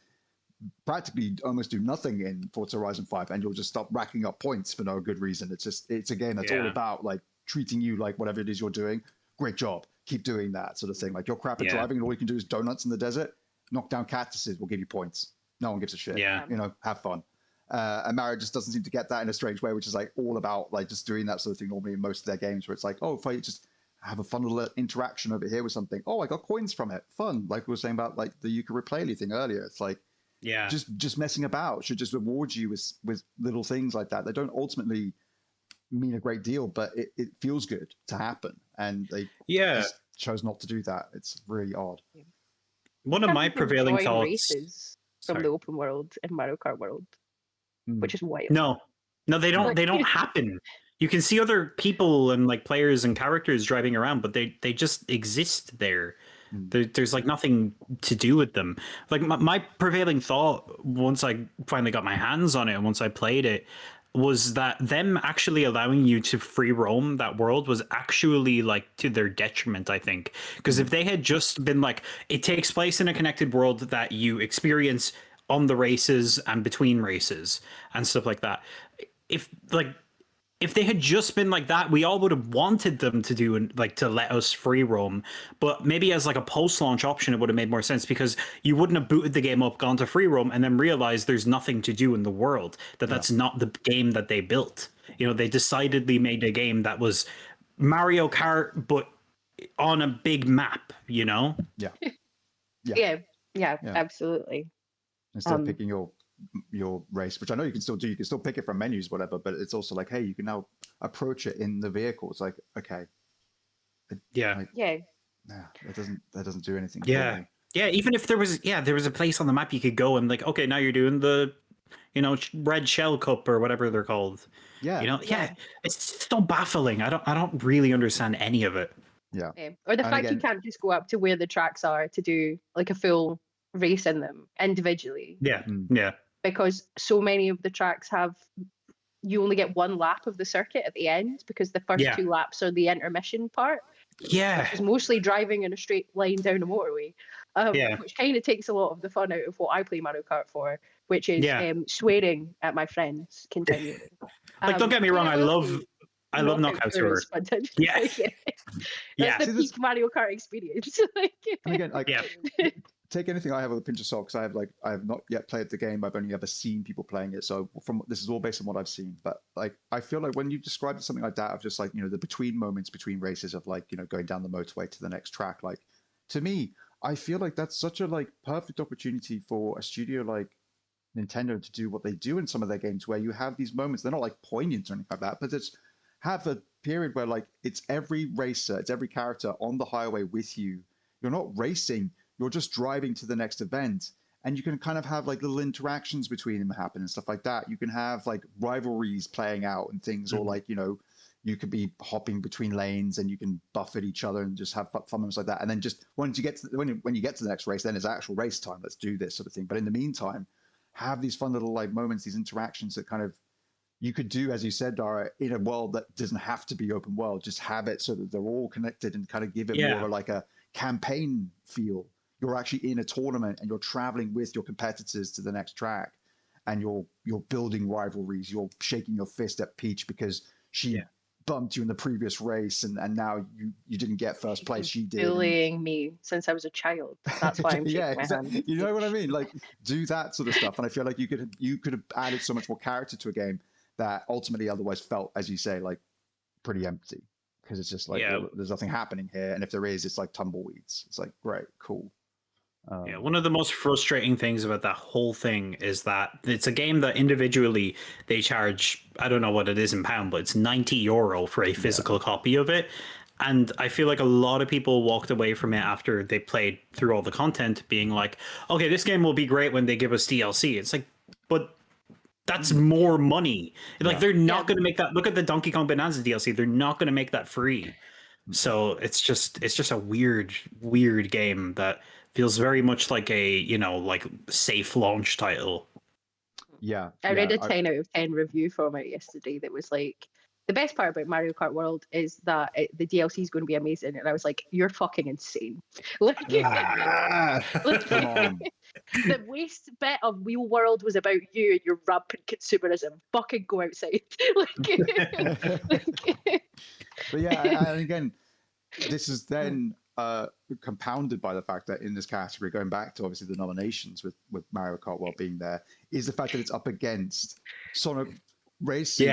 practically almost do nothing in Forza Horizon 5 and you'll just stop racking up points for no good reason. It's a game that's all about like treating you like whatever it is you're doing, great job, keep doing that sort of thing. Like, you're crap at driving and all you can do is donuts in the desert, knock down cactuses, we'll give you points. No one gives a shit. Have fun. And Mario just doesn't seem to get that in a strange way, which is like all about like just doing that sort of thing normally in most of their games, where it's like, oh, if I just have a fun little interaction over here with something, oh, I got coins from it, fun. Like we were saying about like the Yooka-Replaylee thing earlier, it's like, just messing about should just reward you with little things like that. They don't ultimately mean a great deal, but it feels good to happen, and they just chose not to do that. It's really odd. One of my prevailing thoughts races from the open world in Mario Kart World, which is wild. No, they don't. They don't happen. You can see other people and like players and characters driving around, but they just exist there. There's like nothing to do with them. Like my prevailing thought, once I finally got my hands on it and once I played it, was that them actually allowing you to free roam that world was actually like to their detriment, I think. Because if they had just been like, it takes place in a connected world that you experience on the races and between races and stuff like that. If they had just been like that, we all would have wanted them to do and like to let us free roam. But maybe as like a post-launch option, it would have made more sense, because you wouldn't have booted the game up, gone to free roam, and then realized there's nothing to do in the world. That's not the game that they built. They decidedly made a game that was Mario Kart, but on a big map. Yeah, absolutely. Instead of picking your race, which I know you can still do, you can still pick it from menus, whatever, but it's also like, hey, you can now approach it in the vehicle. It's like, okay, that doesn't do anything. Even if there was a place on the map you could go and like, okay, now you're doing the red shell cup or whatever they're called. It's so baffling. I don't really understand any of it. Or the fact you can't just go up to where the tracks are to do like a full race in them individually. Because so many of the tracks you only get one lap of the circuit at the end, because the first 2 laps are the intermission part. Which is mostly driving in a straight line down a motorway. Which kind of takes a lot of the fun out of what I play Mario Kart for, which is swearing at my friends continually. Like, don't get me wrong, I love knockout tours. That's the peak Mario Kart experience. And again, take anything I have with a pinch of salt, because I have not yet played the game. I've only ever seen people playing it. So this is all based on what I've seen. But like, I feel like when you describe something like that, of just like, the between moments between races of like, going down the motorway to the next track, like, to me, I feel like that's such a like perfect opportunity for a studio like Nintendo to do what they do in some of their games, where you have these moments. They're not like poignant or anything like that, but it's have a period where like it's every racer, it's every character on the highway with you. You're not racing. You're just driving to the next event, and you can kind of have like little interactions between them happen and stuff like that. You can have like rivalries playing out and things, or like, you could be hopping between lanes and you can buff at each other and just have fun moments like that. And then just once you get to when you get to the next race, then it's actual race time. Let's do this sort of thing. But in the meantime, have these fun little like moments, these interactions that kind of you could do, as you said, Daire, in a world that doesn't have to be open world. Just have it so that they're all connected and kind of give it more of like a campaign feel. You're actually in a tournament and you're traveling with your competitors to the next track, and you're building rivalries. You're shaking your fist at Peach because she bumped you in the previous race, and now you didn't get first place. She did. Bullying me since I was a child. That's why I'm shaking my hand. You know what I mean? Like, do that sort of stuff. And I feel like you could have added so much more character to a game that ultimately otherwise felt, as you say, like pretty empty, because it's just like, there's nothing happening here, and if there is, it's like tumbleweeds. It's like, great, cool. One of the most frustrating things about that whole thing is that it's a game that individually they charge, I don't know what it is in pound, but it's €90 for a physical copy of it. And I feel like a lot of people walked away from it after they played through all the content being like, okay, this game will be great when they give us DLC. It's like, but That's more money. Like Yeah. they're not going to make that. Look at the Donkey Kong Bonanza DLC. They're not going to make that free. So it's just a weird game that feels very much like a, you know, like safe launch title. Yeah. I read a 10 out of 10 review from it yesterday that was like, the best part about Mario Kart World is that the DLC is going to be amazing. And I was like, you're fucking insane. Like, Come on. the waste bit of Wheel World was about you and your rampant consumerism. Fucking go outside. But yeah, and again, this is then compounded by the fact that in this category, going back to obviously the nominations with Mario Kart World being there, is the fact that it's up against Sonic Racing,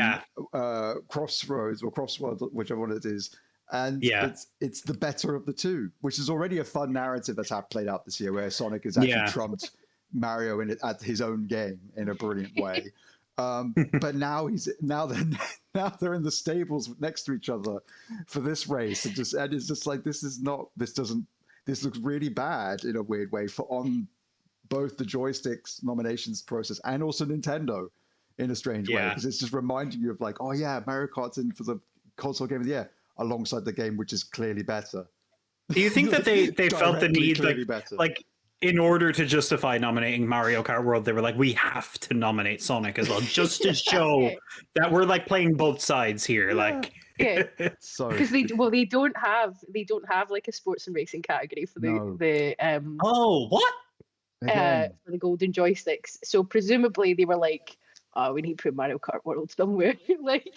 Crossroads or Crossworld, whichever one it is, and it's the better of the two, which is already a fun narrative that's played out this year, where Sonic has actually trumped Mario in it at his own game in a brilliant way. But now they're in the stables next to each other for this race, and it's just like this looks really bad in a weird way on both the joysticks nominations process and also Nintendo in a strange way, because it's just reminding you of like, oh yeah, Mario Kart's in for the console game of the year alongside the game which is clearly better. Do you think that they felt the need like in order to justify nominating Mario Kart World, they were like, we have to nominate Sonic as well, just to show that we're like playing both sides here. Like, so because they don't have like a sports and racing category for the for the Golden Joysticks. So presumably they were like, oh, we need to put Mario Kart World somewhere. Like,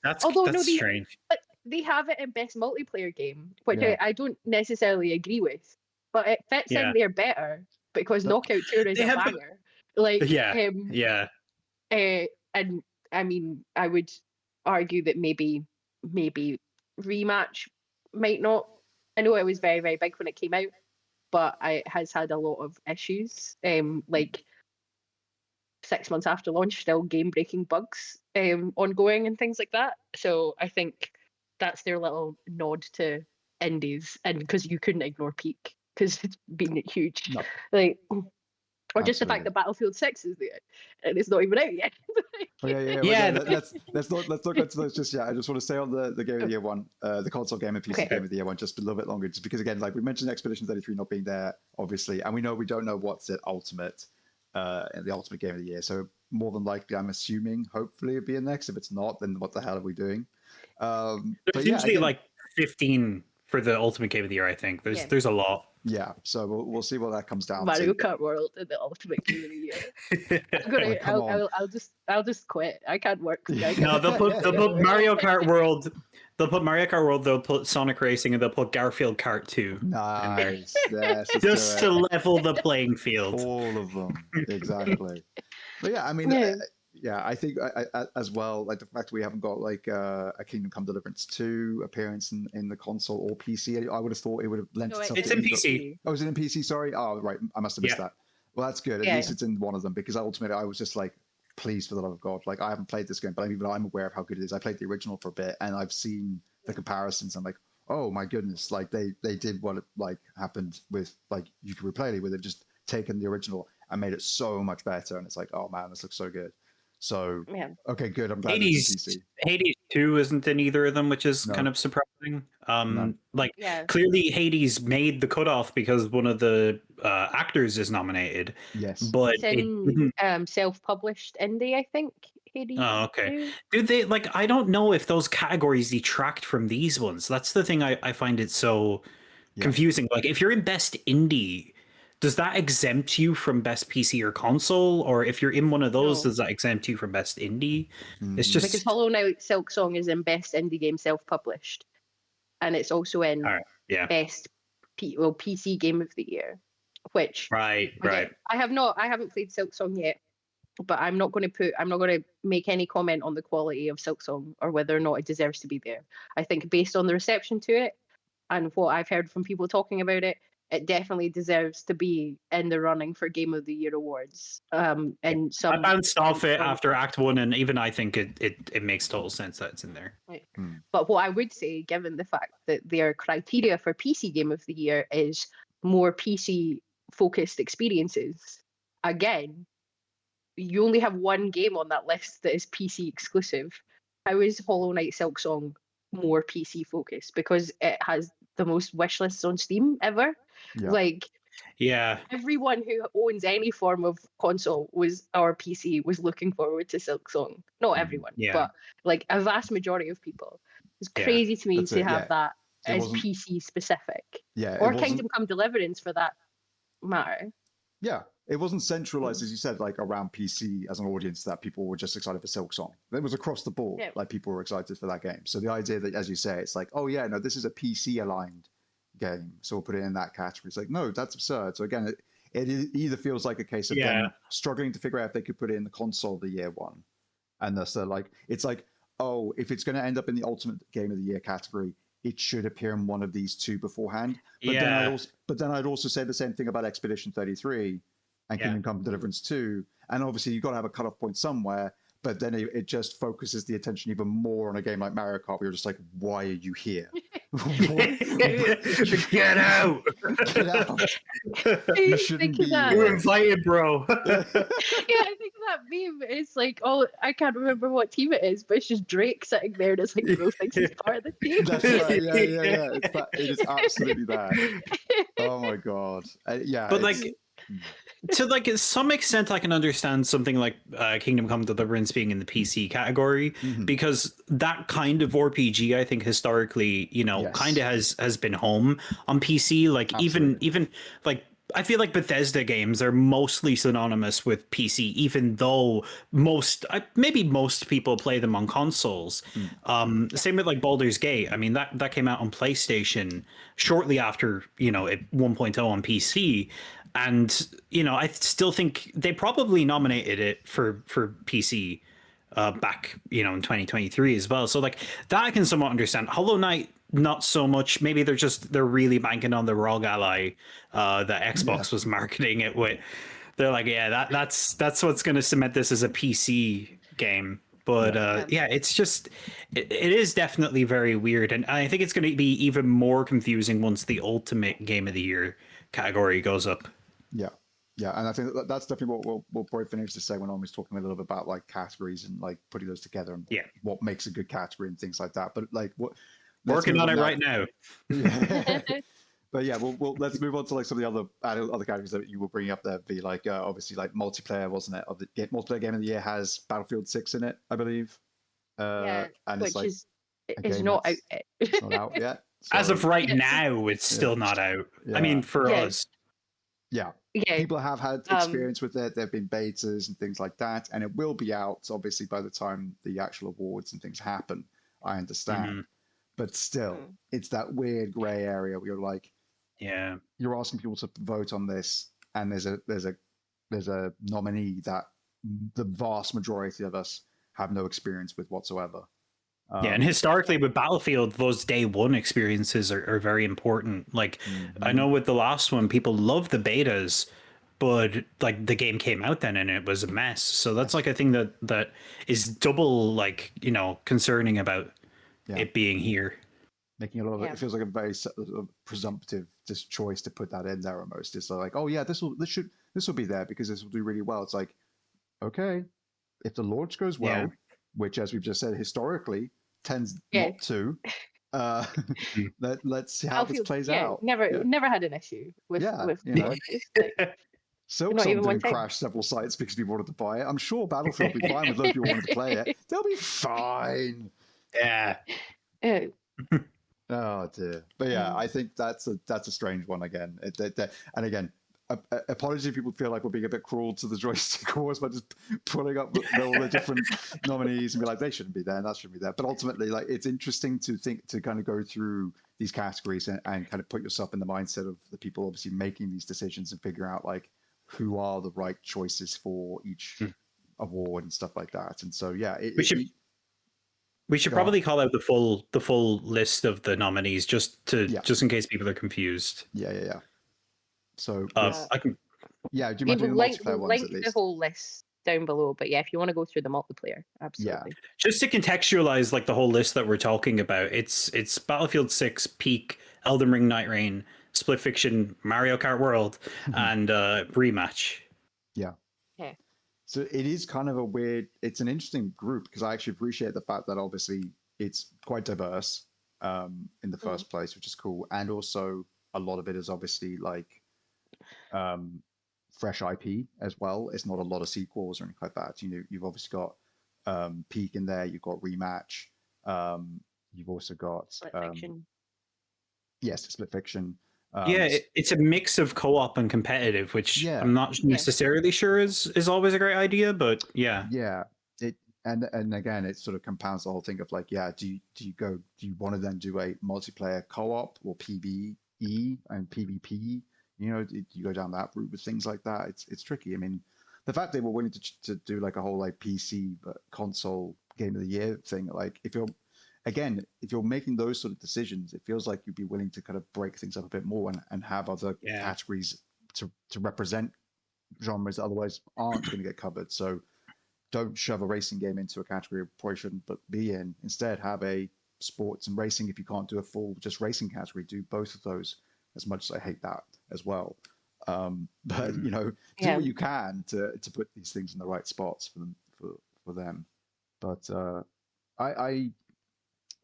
that's strange. But they have it in best multiplayer game, which I don't necessarily agree with. But it fits in there better because Knockout Tour is a banger. Like, and I mean, I would argue that maybe Rematch might not. I know it was very, very big when it came out, but it has had a lot of issues. Like 6 months after launch, still game-breaking bugs ongoing and things like that. So I think that's their little nod to indies, and because you couldn't ignore Peak, because it's been huge. No. Like, or just the fact that Battlefield 6 is there and it's not even out yet. Let's not go into those just yet. I just want to stay on the Game of the Year one, the console game and PC Game of the Year one, just a little bit longer, just because again, like we mentioned, Expedition 33 not being there, obviously, and we don't know what's at Ultimate, the Ultimate Game of the Year. So more than likely, I'm assuming, hopefully, it'll be in next. If it's not, then what the hell are we doing? There's usually like 15 for the Ultimate Game of the Year. I think there's a lot. Yeah, so we'll see what that comes down Mario to. Kart World and the Ultimate Game of the Year. I'll just quit. I can't work. No, they'll put Mario Kart World. They'll put Mario Kart World. They'll put Sonic Racing, and they'll put Garfield Kart 2. Nice. Yes, just to level the playing field. All of them, exactly. But yeah, I mean. I think as well, like the fact we haven't got like a Kingdom Come Deliverance 2 appearance in the console or PC. I would have thought it would have lent itself. It's in PC. Oh, is it in PC? Sorry. Oh, right. I must have missed that. Well, that's good. At least it's in one of them, because ultimately I was just like, please, for the love of God, like I haven't played this game, but I'm aware of how good it is. I played the original for a bit, and I've seen the comparisons. I'm like, oh my goodness, like they did what like happened with like Yooka-Replaylee, where they've just taken the original and made it so much better, and it's like, oh man, this looks so good. So okay, good. I'm glad Hades 2 isn't in either of them, which is kind of surprising. Clearly Hades made the cutoff because one of the actors is nominated. Yes, but it's self-published indie, I think. Hades. Oh, okay. Do they like? I don't know if those categories detract from these ones. That's the thing I find it so confusing. Like, if you're in best indie, does that exempt you from best PC or console? Or if you're in one of those, does that exempt you from best indie? It's just because Hollow Knight Silk Song is in best indie game self-published, and it's also in best PC game of the year. Which right. I haven't played Silk Song yet, but I'm not going to make any comment on the quality of Silk Song or whether or not it deserves to be there. I think based on the reception to it and what I've heard from people talking about it, it definitely deserves to be in the running for Game of the Year awards. And I bounced off it after Act 1, and even I think it makes total sense that it's in there. Right. But what I would say, given the fact that their criteria for PC Game of the Year is more PC-focused experiences, again, you only have one game on that list that is PC exclusive. How is Hollow Knight Silksong more PC focused? Because it has the most wish lists on Steam ever. Yeah. Like, Yeah. everyone who owns any form of console or PC was looking forward to Silksong. Not everyone, Yeah. but like a vast majority of people. It's Yeah. crazy to me That's to it, have yeah. that So it as wasn't- PC specific. Yeah. it Or wasn't- Kingdom Come Deliverance for that matter. Yeah, it wasn't centralized, as you said, like around PC as an audience that people were just excited for Silksong. It was across the board, Yeah. like people were excited for that game. So the idea that, as you say, it's like, oh yeah, no, this is a PC aligned game, so we'll put it in that category. It's like, no, that's absurd. So again, it either feels like a case of them struggling to figure out if they could put it in the console of the year one, and thus they're like, it's like, oh, if it's going to end up in the ultimate game of the year category, it should appear in one of these two beforehand. But then I'd also say the same thing about Expedition 33 and Kingdom Come Deliverance 2. And obviously you've got to have a cutoff point somewhere, but then it just focuses the attention even more on a game like Mario Kart, where you're just like, why are you here? Get out! Get out! You shouldn't be that. You're here. invited, bro. Yeah, I think that meme is like, oh, I can't remember what team it is, but it's just Drake sitting there and it's like, bro thinks he's part of the team. That's right. Yeah. It's that. It is absolutely that. Oh my god. Yeah. But like, to like some extent, I can understand something like Kingdom Come Deliverance being in the PC category, because that kind of RPG, I think, historically, kind of has been home on PC. Like even like, I feel like Bethesda games are mostly synonymous with PC, even though maybe most people play them on consoles. Same with like Baldur's Gate. I mean, that came out on PlayStation shortly after, it 1.0 on PC. And, I still think they probably nominated it for PC back, in 2023 as well. So like that I can somewhat understand. Hollow Knight, not so much. Maybe they're really banking on the ROG Ally that Xbox was marketing it with. They're like, yeah, that's what's going to cement this as a PC game. But it's just, it is definitely very weird. And I think it's going to be even more confusing once the ultimate game of the year category goes up. Yeah, and I think that's definitely what we'll probably finish the segment on, was talking a little bit about like categories and like putting those together and what makes a good category and things like that. But like working on it right now. Yeah. But yeah, let's move on to like some of the other categories that you were bringing up there. Be like obviously like multiplayer, wasn't it? Of the multiplayer game of the year has Battlefield 6 in it, I believe. And which it's like is not out yet. It's not out yet. So, as of right now, it's still not out. Yeah. I mean, for us. Yeah. Yeah. People have had experience with it. There have been betas and things like that, and it will be out obviously by the time the actual awards and things happen. I understand, but still, it's that weird gray area where you're like, you're asking people to vote on this, and there's a nominee that the vast majority of us have no experience with whatsoever. And historically with Battlefield, those day one experiences are very important. Like I know with the last one, people love the betas, but like the game came out then and it was a mess. So that's like a thing that is double like, concerning about it being here. Making a lot of it feels like a very presumptive just choice to put that in there almost. It's like, oh yeah, this will be there because this will do really well. It's like, okay, if the launch goes well, which as we've just said historically tends not to. Let's see how this plays out. Never had an issue with Silksong didn't crash several sites because people wanted to buy it. I'm sure Battlefield will be fine with those people wanting to play it. They'll be fine. Yeah. Oh dear. But yeah, I think that's a strange one again. And again, apologies if people feel like we're being a bit cruel to the Joystick Awards by just pulling up all the different nominees and be like, they shouldn't be there and that shouldn't be there. But ultimately, like, it's interesting to kind of go through these categories and kind of put yourself in the mindset of the people obviously making these decisions and figure out like who are the right choices for each award and stuff like that. And so yeah, we should probably call out the full list of the nominees just in case people are confused. Yeah. So I can. Yeah, do you mind doing the multiplayer ones at least? The whole list down below, but yeah, if you want to go through the multiplayer, absolutely. Yeah. Just to contextualize, like the whole list that we're talking about, it's Battlefield 6, Peak, Elden Ring, Night Rain, Split Fiction, Mario Kart World, and Rematch. Yeah. Okay. So it is kind of a weird. It's an interesting group because I actually appreciate the fact that obviously it's quite diverse in the first place, which is cool, and also a lot of it is obviously like fresh IP as well. It's not a lot of sequels or anything like that. You know, you've obviously got Peak in there. You've got Rematch. You've also got Split Fiction. Yes, Split Fiction. Yeah, it's a mix of co-op and competitive, which Yeah. I'm not necessarily sure is always a great idea, but yeah. Yeah. And again, it sort of compounds the whole thing of like, yeah, do you want to then do a multiplayer co-op or PvE and PvP? You know, do you go down that route with things like that? It's tricky. I mean, the fact they were willing to do like a whole like PC but console game of the year thing, like if you're making those sort of decisions, it feels like you'd be willing to kind of break things up a bit more and have other categories to represent genres that otherwise aren't going to get covered. So don't shove a racing game into a category it probably shouldn't but be in. Instead, have a sports and racing. If you can't do a full just racing category, do both of those. As much as I hate that as well, but you know, do what you can to put these things in the right spots for them. But I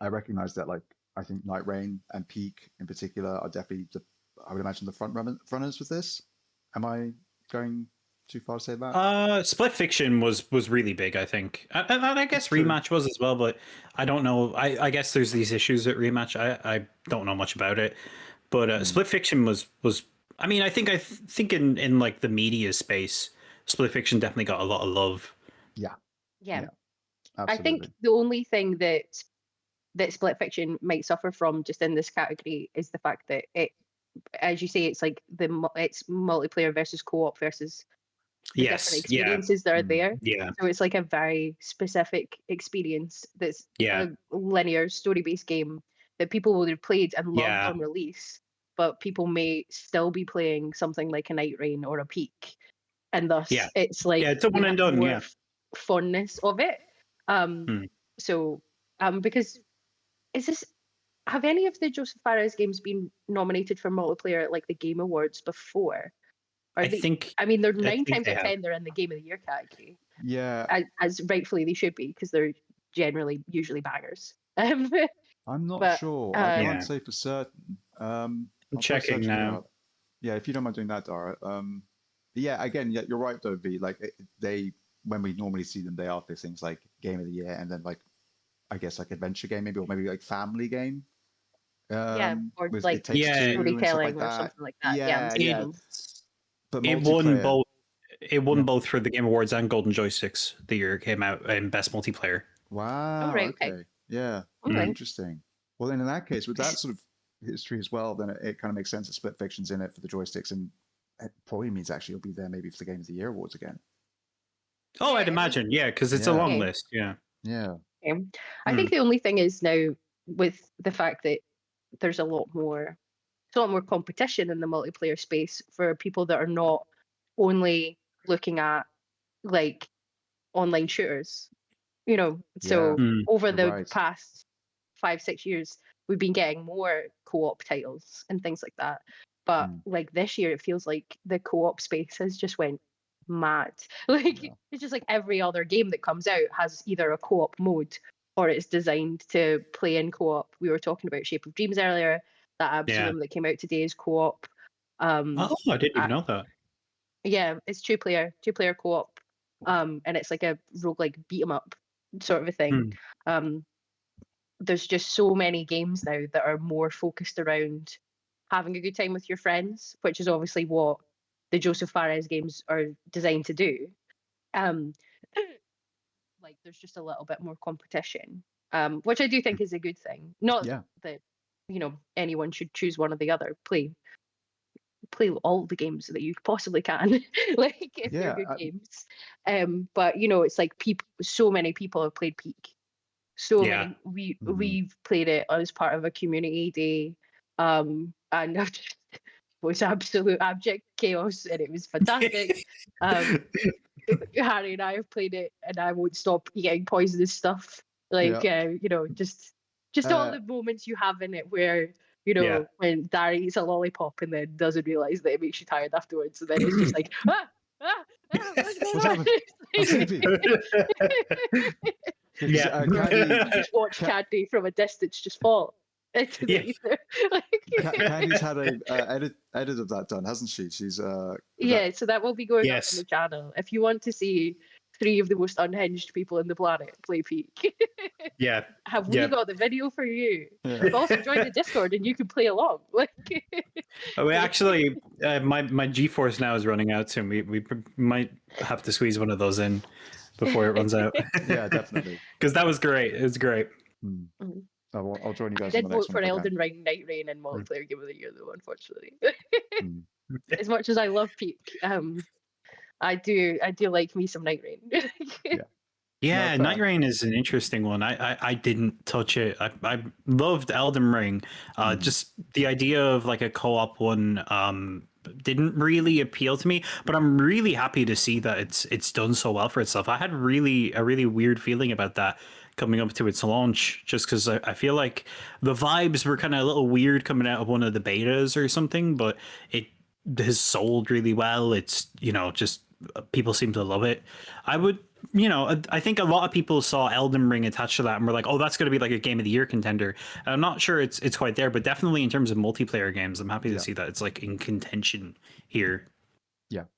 recognize that, like, I think Night Rain and Peak in particular are definitely I would imagine the runners with this. Am I going too far to say that? Split Fiction was really big, I think. I guess Rematch was as well, but I don't know. I guess there's these issues at Rematch. I don't know much about it, but Split Fiction was. I mean, I think in like the media space, Split Fiction definitely got a lot of love. Yeah. Absolutely. I think the only thing that Split Fiction might suffer from just in this category is the fact that it, as you say, it's like it's multiplayer versus co-op versus the different experiences that are there. Yeah. So it's like a very specific experience that's a linear story-based game that people will have played and loved on release, but people may still be playing something like a Night Rain or a Peak, and thus it's like it's a one and done. More fondness of it. So because have any of the Joseph Fares games been nominated for multiplayer at like the Game Awards before? I mean, they're 9 times out of 10 they're in the Game of the Year category. Yeah, as rightfully they should be, because they're usually bangers. I'm not sure. I can't say for certain. I'm checking now. Yeah, if you don't mind doing that, Daire. Yeah, again, you're right though, V. Like when we normally see them, they are for things like Game of the Year, and then like I guess like adventure game, maybe, or maybe like family game. Or like storytelling or something like that. Yeah. But it won both. It won both for the Game Awards and Golden Joysticks the year it came out in Best Multiplayer. Wow. Okay. Yeah. Interesting. Well, then in that case, with that sort of history as well, then it kind of makes sense that Split Fiction's in it for the joysticks, and it probably means actually it'll be there maybe for the Game of the Year awards again. Oh, I'd imagine, because it's a long list. Yeah. I think the only thing is now with the fact that there's a lot more competition in the multiplayer space for people that are not only looking at like online shooters, you know. So over the past 5-6 years, we've been getting more co-op titles and things like that. But like this year, it feels like the co-op space has just went mad. Like it's just like every other game that comes out has either a co-op mode or it's designed to play in co-op. We were talking about Shape of Dreams earlier. That Absalom that came out today is co-op. I didn't even know that. Yeah, it's two-player co-op. And it's like a roguelike beat 'em up sort of a thing. There's just so many games now that are more focused around having a good time with your friends, which is obviously what the Joseph Fares games are designed to do. Like there's just a little bit more competition, which I do think is a good thing. Not that anyone should choose one or the other. Play all the games that you possibly can, like if they're good games. But it's like so many people have played Peak. So many. We've played it as part of a community day, and it was absolute abject chaos, and it was fantastic. Harry and I have played it, and I won't stop eating poisonous stuff. Like just all the moments you have in it where when Daire eats a lollipop and then doesn't realize that it makes you tired afterwards, and then it's just like what's going on? sleepy. Yeah. You just watch Candy from a distance just fall into the Yeah. ether. Like, Candy's had a edit of that done, hasn't she? She's yeah, so that will be going up on Yes. the channel. If you want to see 3 of the most unhinged people in the planet play Peak, Yeah. have we Yeah. got the video for you? Yeah. We've also joined the Discord and you can play along. Like, We actually, my GeForce now is running out soon. We might have to squeeze one of those in before it runs out. Yeah, definitely. Because that was great. It was great. Mm. Mhm. I'll join you I guys. did on the next vote for one if I can. Elden Ring, Night Rain, and Multiplayer Game of the Year, though, unfortunately. Mm. As much as I love Peak, I do like me some Night Rain. Yeah, No, Night fair. Rain is an interesting one. I didn't touch it. I loved Elden Ring. Just the idea of like a co-op one didn't really appeal to me. But I'm really happy to see that it's done so well for itself. I had a really weird feeling about that coming up to its launch, just because I feel like the vibes were kind of a little weird coming out of one of the betas or something. But it has sold really well. It's just people seem to love it. I would. I think a lot of people saw Elden Ring attached to that and were like, "Oh, that's going to be like a Game of the Year contender." And I'm not sure it's quite there, but definitely in terms of multiplayer games, I'm happy to see that it's like in contention here.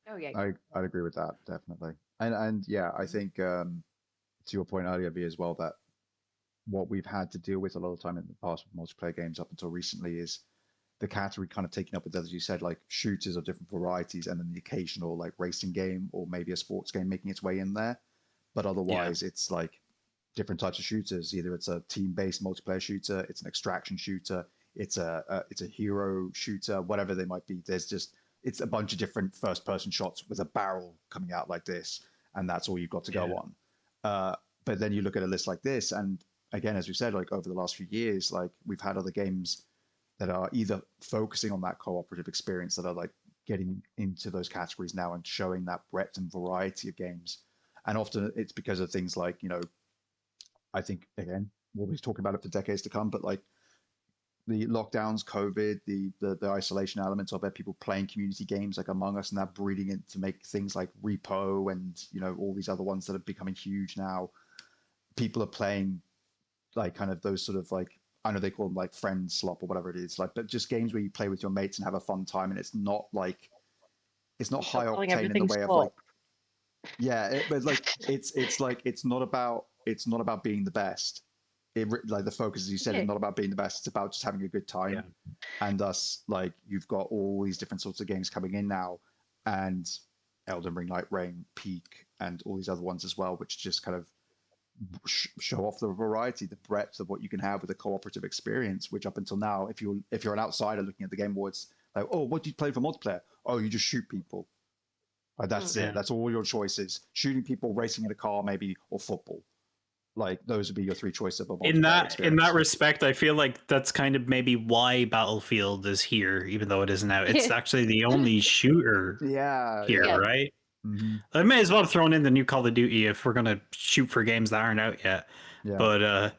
Oh yeah. I'd agree with that, definitely. And yeah, I think to your point earlier, V, as well, that what we've had to deal with a lot of time in the past with multiplayer games up until recently is the category kind of taken up with, as you said, like shooters of different varieties, and then the occasional like racing game or maybe a sports game making its way in there. But otherwise, it's like different types of shooters. Either it's a team-based multiplayer shooter, it's an extraction shooter, it's a hero shooter, whatever they might be. It's a bunch of different first-person shots with a barrel coming out like this, and that's all you've got to go on. But then you look at a list like this, and again, as we said, like over the last few years, like we've had other games that are either focusing on that cooperative experience that are like getting into those categories now and showing that breadth and variety of games. And often it's because of things like, I think, again, we'll be talking about it for decades to come, but like the lockdowns, COVID, the isolation elements of it, people playing community games like Among Us and that breeding it to make things like Repo and, all these other ones that are becoming huge now. People are playing like kind of those sort of like, I know they call them like friend slop or whatever it is, like, but just games where you play with your mates and have a fun time. And it's not high octane in the way of like, but like it's not about being the best. Like the focus, as you said, is not about being the best. It's about just having a good time. And thus, like you've got all these different sorts of games coming in now, and Elden Ring, Night Rain, Peak, and all these other ones as well, which just kind of show off the variety, the breadth of what you can have with a cooperative experience. Which up until now, if you're an outsider looking at the Game Awards, like, oh, what do you play for multiplayer? Oh, you just shoot people. Like that's it. That's all your choices: shooting people, racing in a car, maybe, or football. Like those would be your 3 choices of a multiplayer experience. In that respect, I feel like that's kind of maybe why Battlefield is here, even though it isn't out. It's actually the only shooter here, right? Mm-hmm. I may as well have thrown in the new Call of Duty if we're gonna shoot for games that aren't out yet. Yeah. But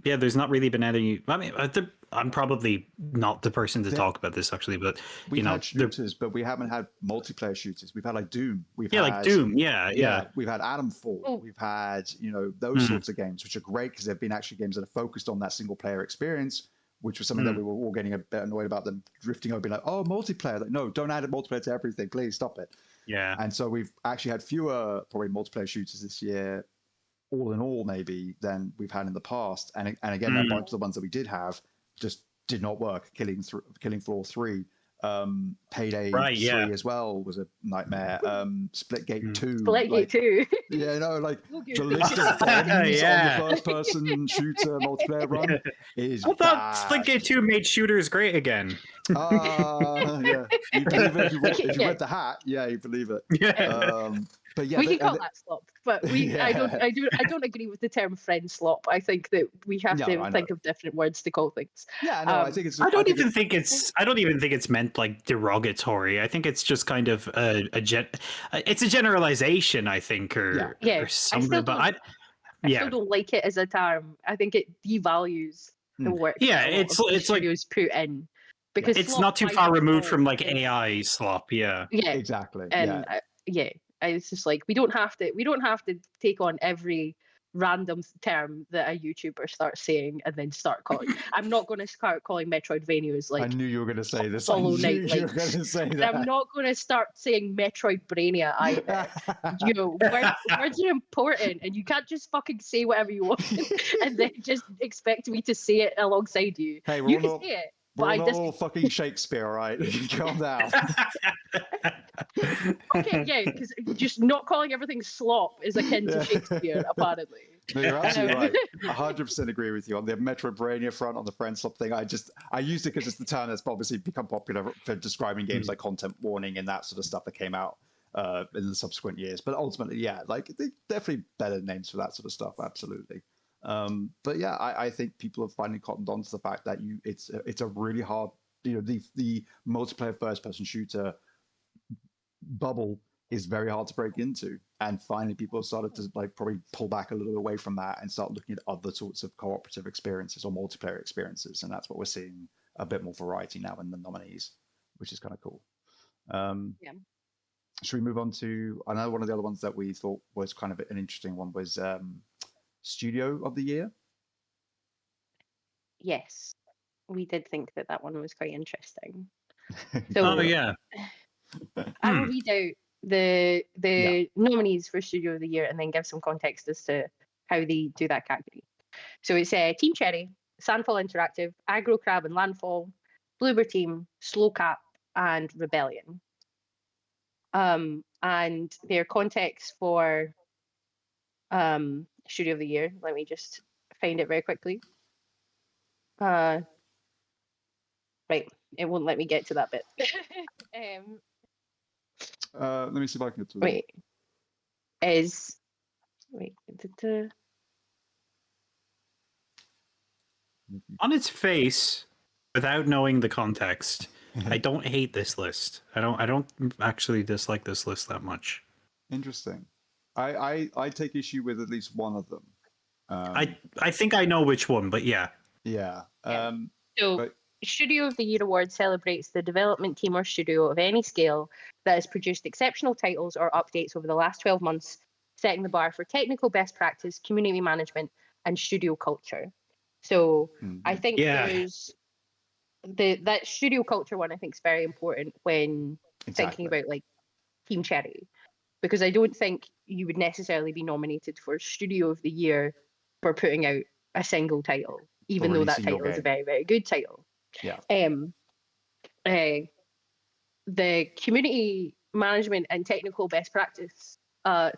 there's not really been any. I mean, I'm probably not the person to talk about this actually, but we've had shooters, but we haven't had multiplayer shooters. We've had like Doom. We've had Doom. We've had Adamfall. We've had those sorts of games, which are great because they've been actually games that are focused on that single player experience, which was something that we were all getting a bit annoyed about them drifting over, being like, oh, multiplayer. Like, no, don't add a multiplayer to everything. Please stop it. Yeah. And so we've actually had fewer probably multiplayer shooters this year, all in all, maybe, than we've had in the past. And again, a bunch of the ones that we did have just did not work. Killing Floor 3, Payday 3 as well was a nightmare. Splitgate 2. Splitgate 2. Yeah, like the list of bombs on the first-person shooter multiplayer run is I thought Splitgate 2 made shooters great again. Yeah. You believe it if you read the hat. Yeah, you believe it. But yeah, we can call that slop, but I don't agree with the term friend slop. I think that we have to think of different words to call things. Yeah, no, I think it's. I don't even think it's meant like derogatory. I think it's just kind of it's a generalization. I think, or something. I still don't like it as a term. I think it devalues the work. Yeah, it's like put in because it's not too far removed from like AI slop. Yeah. Exactly. And it's just like we don't have to take on every random term that a YouTuber starts saying and then start calling. I'm not going to start calling Metroidvanias I like knew you were going to say this. I Hollow knew Knight you were going likes. to say And that. I'm not going to start saying Metroidbrania either. You know, words are important, and you can't just fucking say whatever you want and then just expect me to say it alongside you. Hey, You can say it, but we're I not just all fucking Shakespeare, all right? Calm down. okay, yeah, because just not calling everything slop is akin to Yeah. Shakespeare, apparently. No, you're absolutely right. 100% agree with you on the Metroidvania front, on the friend swap thing. I used it because it's the term that's obviously become popular for describing games like content warning and that sort of stuff that came out in the subsequent years. But ultimately, yeah, like they definitely better names for that sort of stuff. Absolutely. But yeah, I think people have finally cottoned on to the fact that it's a really hard, the multiplayer first person shooter bubble is very hard to break into, and finally people have started to like probably pull back a little bit away from that and start looking at other sorts of cooperative experiences or multiplayer experiences, and that's what we're seeing a bit more variety now in the nominees, which is kind of cool. Yeah. Should we move on to another one of the other ones that we thought was kind of an interesting one was Studio of the Year? Yes, we did think that one was quite interesting. Oh yeah. I will read out the nominees for Studio of the Year and then give some context as to how they do that category. So it's Team Cherry, Sandfall Interactive, Aggro Crab and Landfall, Bloober Team, Slow Cap, and Rebellion. And their context for Studio of the Year, let me just find it very quickly. Right, it won't let me get to that bit. Let me see if I can get to wait, on its face, without knowing the context, I don't hate this list. I don't actually dislike this list that much. Interesting. I take issue with at least one of them. I think I know which one, but yeah. Yeah. So Studio of the Year Award celebrates the development team or studio of any scale that has produced exceptional titles or updates over the last 12 months, setting the bar for technical best practice, community management, and studio culture. So I think there's that studio culture one I think is very important when thinking about like Team Cherry, because I don't think you would necessarily be nominated for Studio of the Year for putting out a single title, even though that title is a very, very good title. Yeah. The community management and technical best practice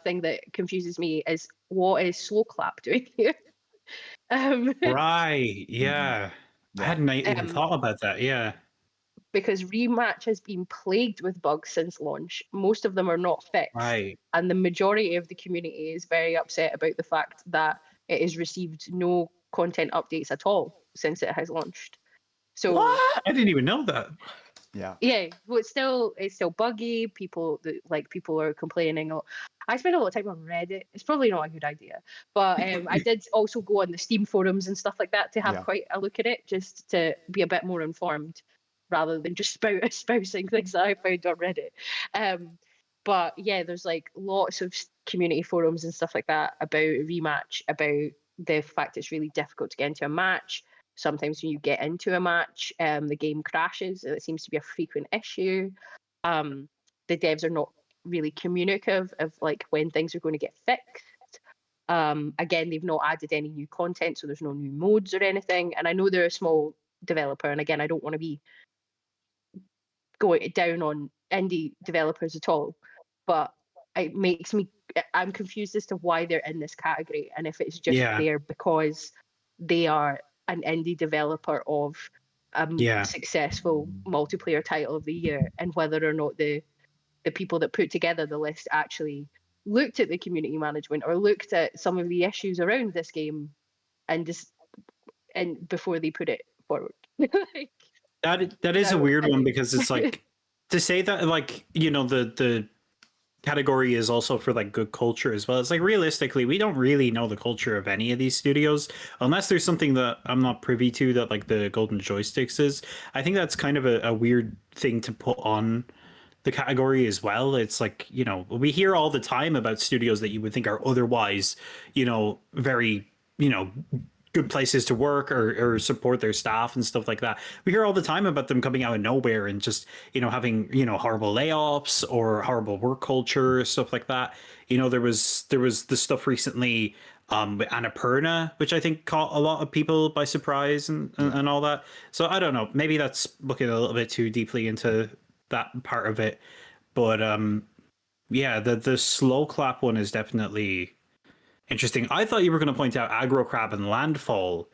thing that confuses me is what is Slow Clap doing here? Right. Yeah. I hadn't even thought about that. Yeah. Because Rematch has been plagued with bugs since launch. Most of them are not fixed. Right. And the majority of the community is very upset about the fact that it has received no content updates at all since it has launched. So what? I didn't even know that. Yeah. Yeah. Well, it's still buggy. People are complaining. I spend a lot of time on Reddit. It's probably not a good idea, but I did also go on the Steam forums and stuff like that to have quite a look at it, just to be a bit more informed, rather than just espousing things that I found on Reddit. But yeah, there's like lots of community forums and stuff like that about Rematch, about the fact it's really difficult to get into a match. Sometimes when you get into a match, the game crashes, and it seems to be a frequent issue. The devs are not really communicative of like when things are going to get fixed. Again, they've not added any new content, so there's no new modes or anything. And I know they're a small developer, and again, I don't want to be going down on indie developers at all, but I'm confused as to why they're in this category, and if it's just there because they are an indie developer of a successful multiplayer title of the year, and whether or not the people that put together the list actually looked at the community management or looked at some of the issues around this game and before they put it forward. Like, that is a weird one, because it's like to say that like, you know, the category is also for like good culture as well. It's like realistically, we don't really know the culture of any of these studios unless there's something that I'm not privy to that like the Golden Joysticks is. I think that's kind of a weird thing to put on the category as well. It's like, you know, we hear all the time about studios that you would think are otherwise, you know, very, you know, good places to work or support their staff and stuff like that. We hear all the time about them coming out of nowhere and just, you know, having, you know, horrible layoffs or horrible work culture, stuff like that. You know, there was the stuff recently with Annapurna, which I think caught a lot of people by surprise and all that. So I don't know, maybe that's looking a little bit too deeply into that part of it. But yeah, the slow clap one is definitely interesting. I thought you were going to point out Aggro Crab and Landfall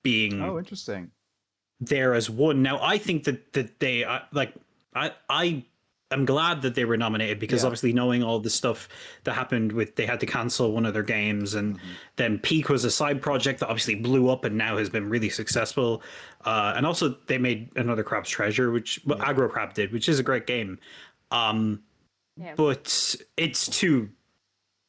being Oh, interesting. there as one. Now, I think that they like I am glad that they were nominated because Yeah. obviously knowing all the stuff that happened with they had to cancel one of their games and then Peak was a side project that obviously blew up and now has been really successful. And also they made another Crab's Treasure, which Aggro Crab did, which is a great game. Yeah. But it's two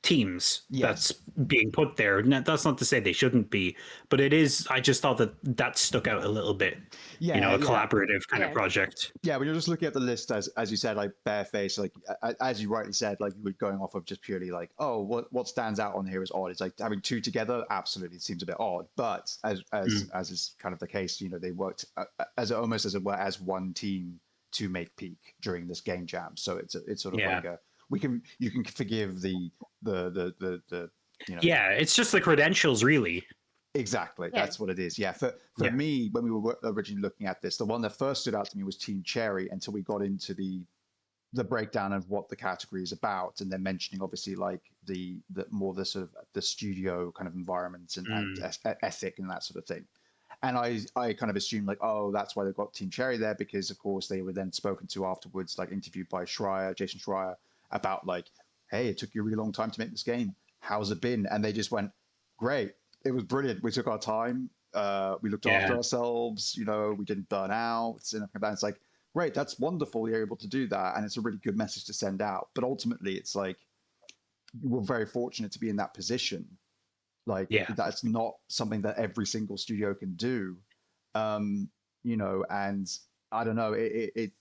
teams that's being put there. Now, that's not to say they shouldn't be, but it is. I just thought that stuck out a little bit. Yeah, you know, a collaborative kind of Yeah. project. Yeah, when you're just looking at the list, as you said, like barefaced, like as you rightly said, like you were going off of just purely like, oh, what stands out on here is odd. It's like having two together, absolutely, it seems a bit odd. But as is kind of the case, you know, they worked as almost as it were as one team to make Peak during this game jam. So it's sort of like a you can forgive the you know. Yeah, it's just the credentials, really. Exactly, Yeah. that's what it is. Yeah, for me, when we were originally looking at this, the one that first stood out to me was Team Cherry until we got into the breakdown of what the category is about, and then mentioning obviously like the more the sort of the studio kind of environment and ethic and that sort of thing. And I kind of assumed like, oh, that's why they've got Team Cherry there because of course they were then spoken to afterwards, like interviewed by Jason Schreier, about like, hey, it took you a really long time to make this game. How's it been? And they just went, great. It was brilliant. We took our time. We looked after ourselves. You know, we didn't burn out. It's like, great. That's wonderful. You're able to do that, and it's a really good message to send out. But ultimately, it's like we're very fortunate to be in that position. Like, that's not something that every single studio can do. You know, and I don't know. It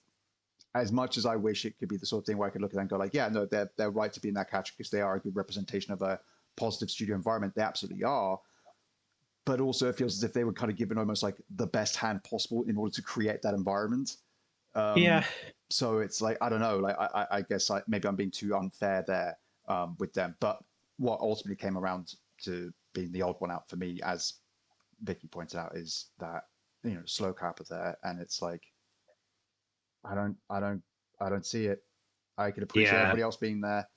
as much as I wish it could be the sort of thing where I could look at it and go like, yeah, no, they're right to be in that category because they are a good representation of a positive studio environment. They absolutely are. But also it feels as if they were kind of given almost like the best hand possible in order to create that environment. So it's like, I don't know, like I guess maybe I'm being too unfair there with them. But what ultimately came around to being the odd one out for me, as Vicky pointed out, is that, you know, slow cap are there, and it's like, I don't see it. I could appreciate everybody else being there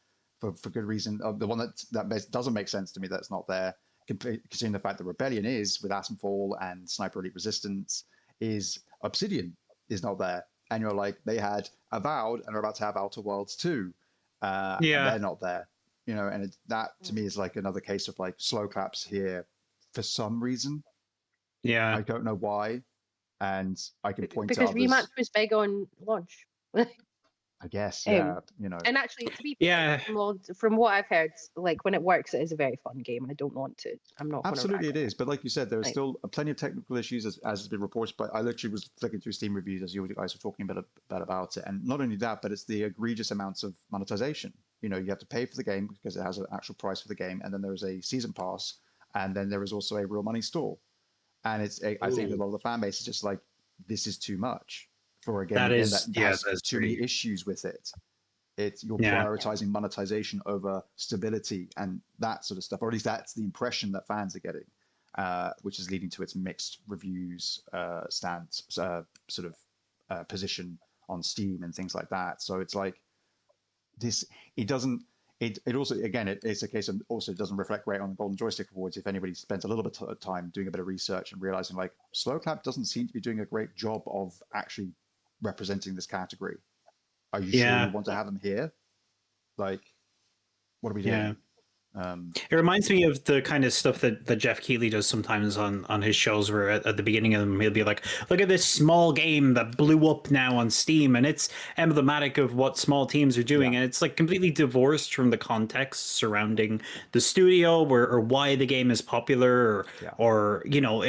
for good reason. The one that doesn't make sense to me that's not there, considering the fact that Rebellion is with Atomfall and Sniper Elite Resistance, is Obsidian is not there, and you're like, they had Avowed and are about to have Outer Worlds 2. And they're not there, you know. And that to me is like another case of like slow claps here for some reason. I don't know why, and I can point to because others. Rematch was big on launch. I guess, yeah, you know. And actually, to be fair, from what I've heard, like when it works, it is a very fun game, and I don't want to. I'm not. Absolutely, it is. But like you said, there are still plenty of technical issues, as has been reported. But I literally was flicking through Steam reviews as you guys were talking about it, and not only that, but it's the egregious amounts of monetization. You know, you have to pay for the game because it has an actual price for the game, and then there is a season pass, and then there is also a real money store. And I think a lot of the fan base is just like, this is too much for a game that has too many issues with it. You're prioritizing monetization over stability and that sort of stuff, or at least that's the impression that fans are getting, which is leading to its mixed reviews, stance, sort of position on Steam and things like that. So it's like this. It doesn't. It also, again, it's a case of also it doesn't reflect great on the Golden Joystick Awards. If anybody spends a little bit of time doing a bit of research and realizing like Slowclap doesn't seem to be doing a great job of actually representing this category. Are you sure you want to have them here? Like, what are we doing? It reminds me of the kind of stuff that Jeff Keighley does sometimes on his shows, where at the beginning of them he'll be like, look at this small game that blew up now on Steam, and it's emblematic of what small teams are doing, and it's like completely divorced from the context surrounding the studio or why the game is popular or you know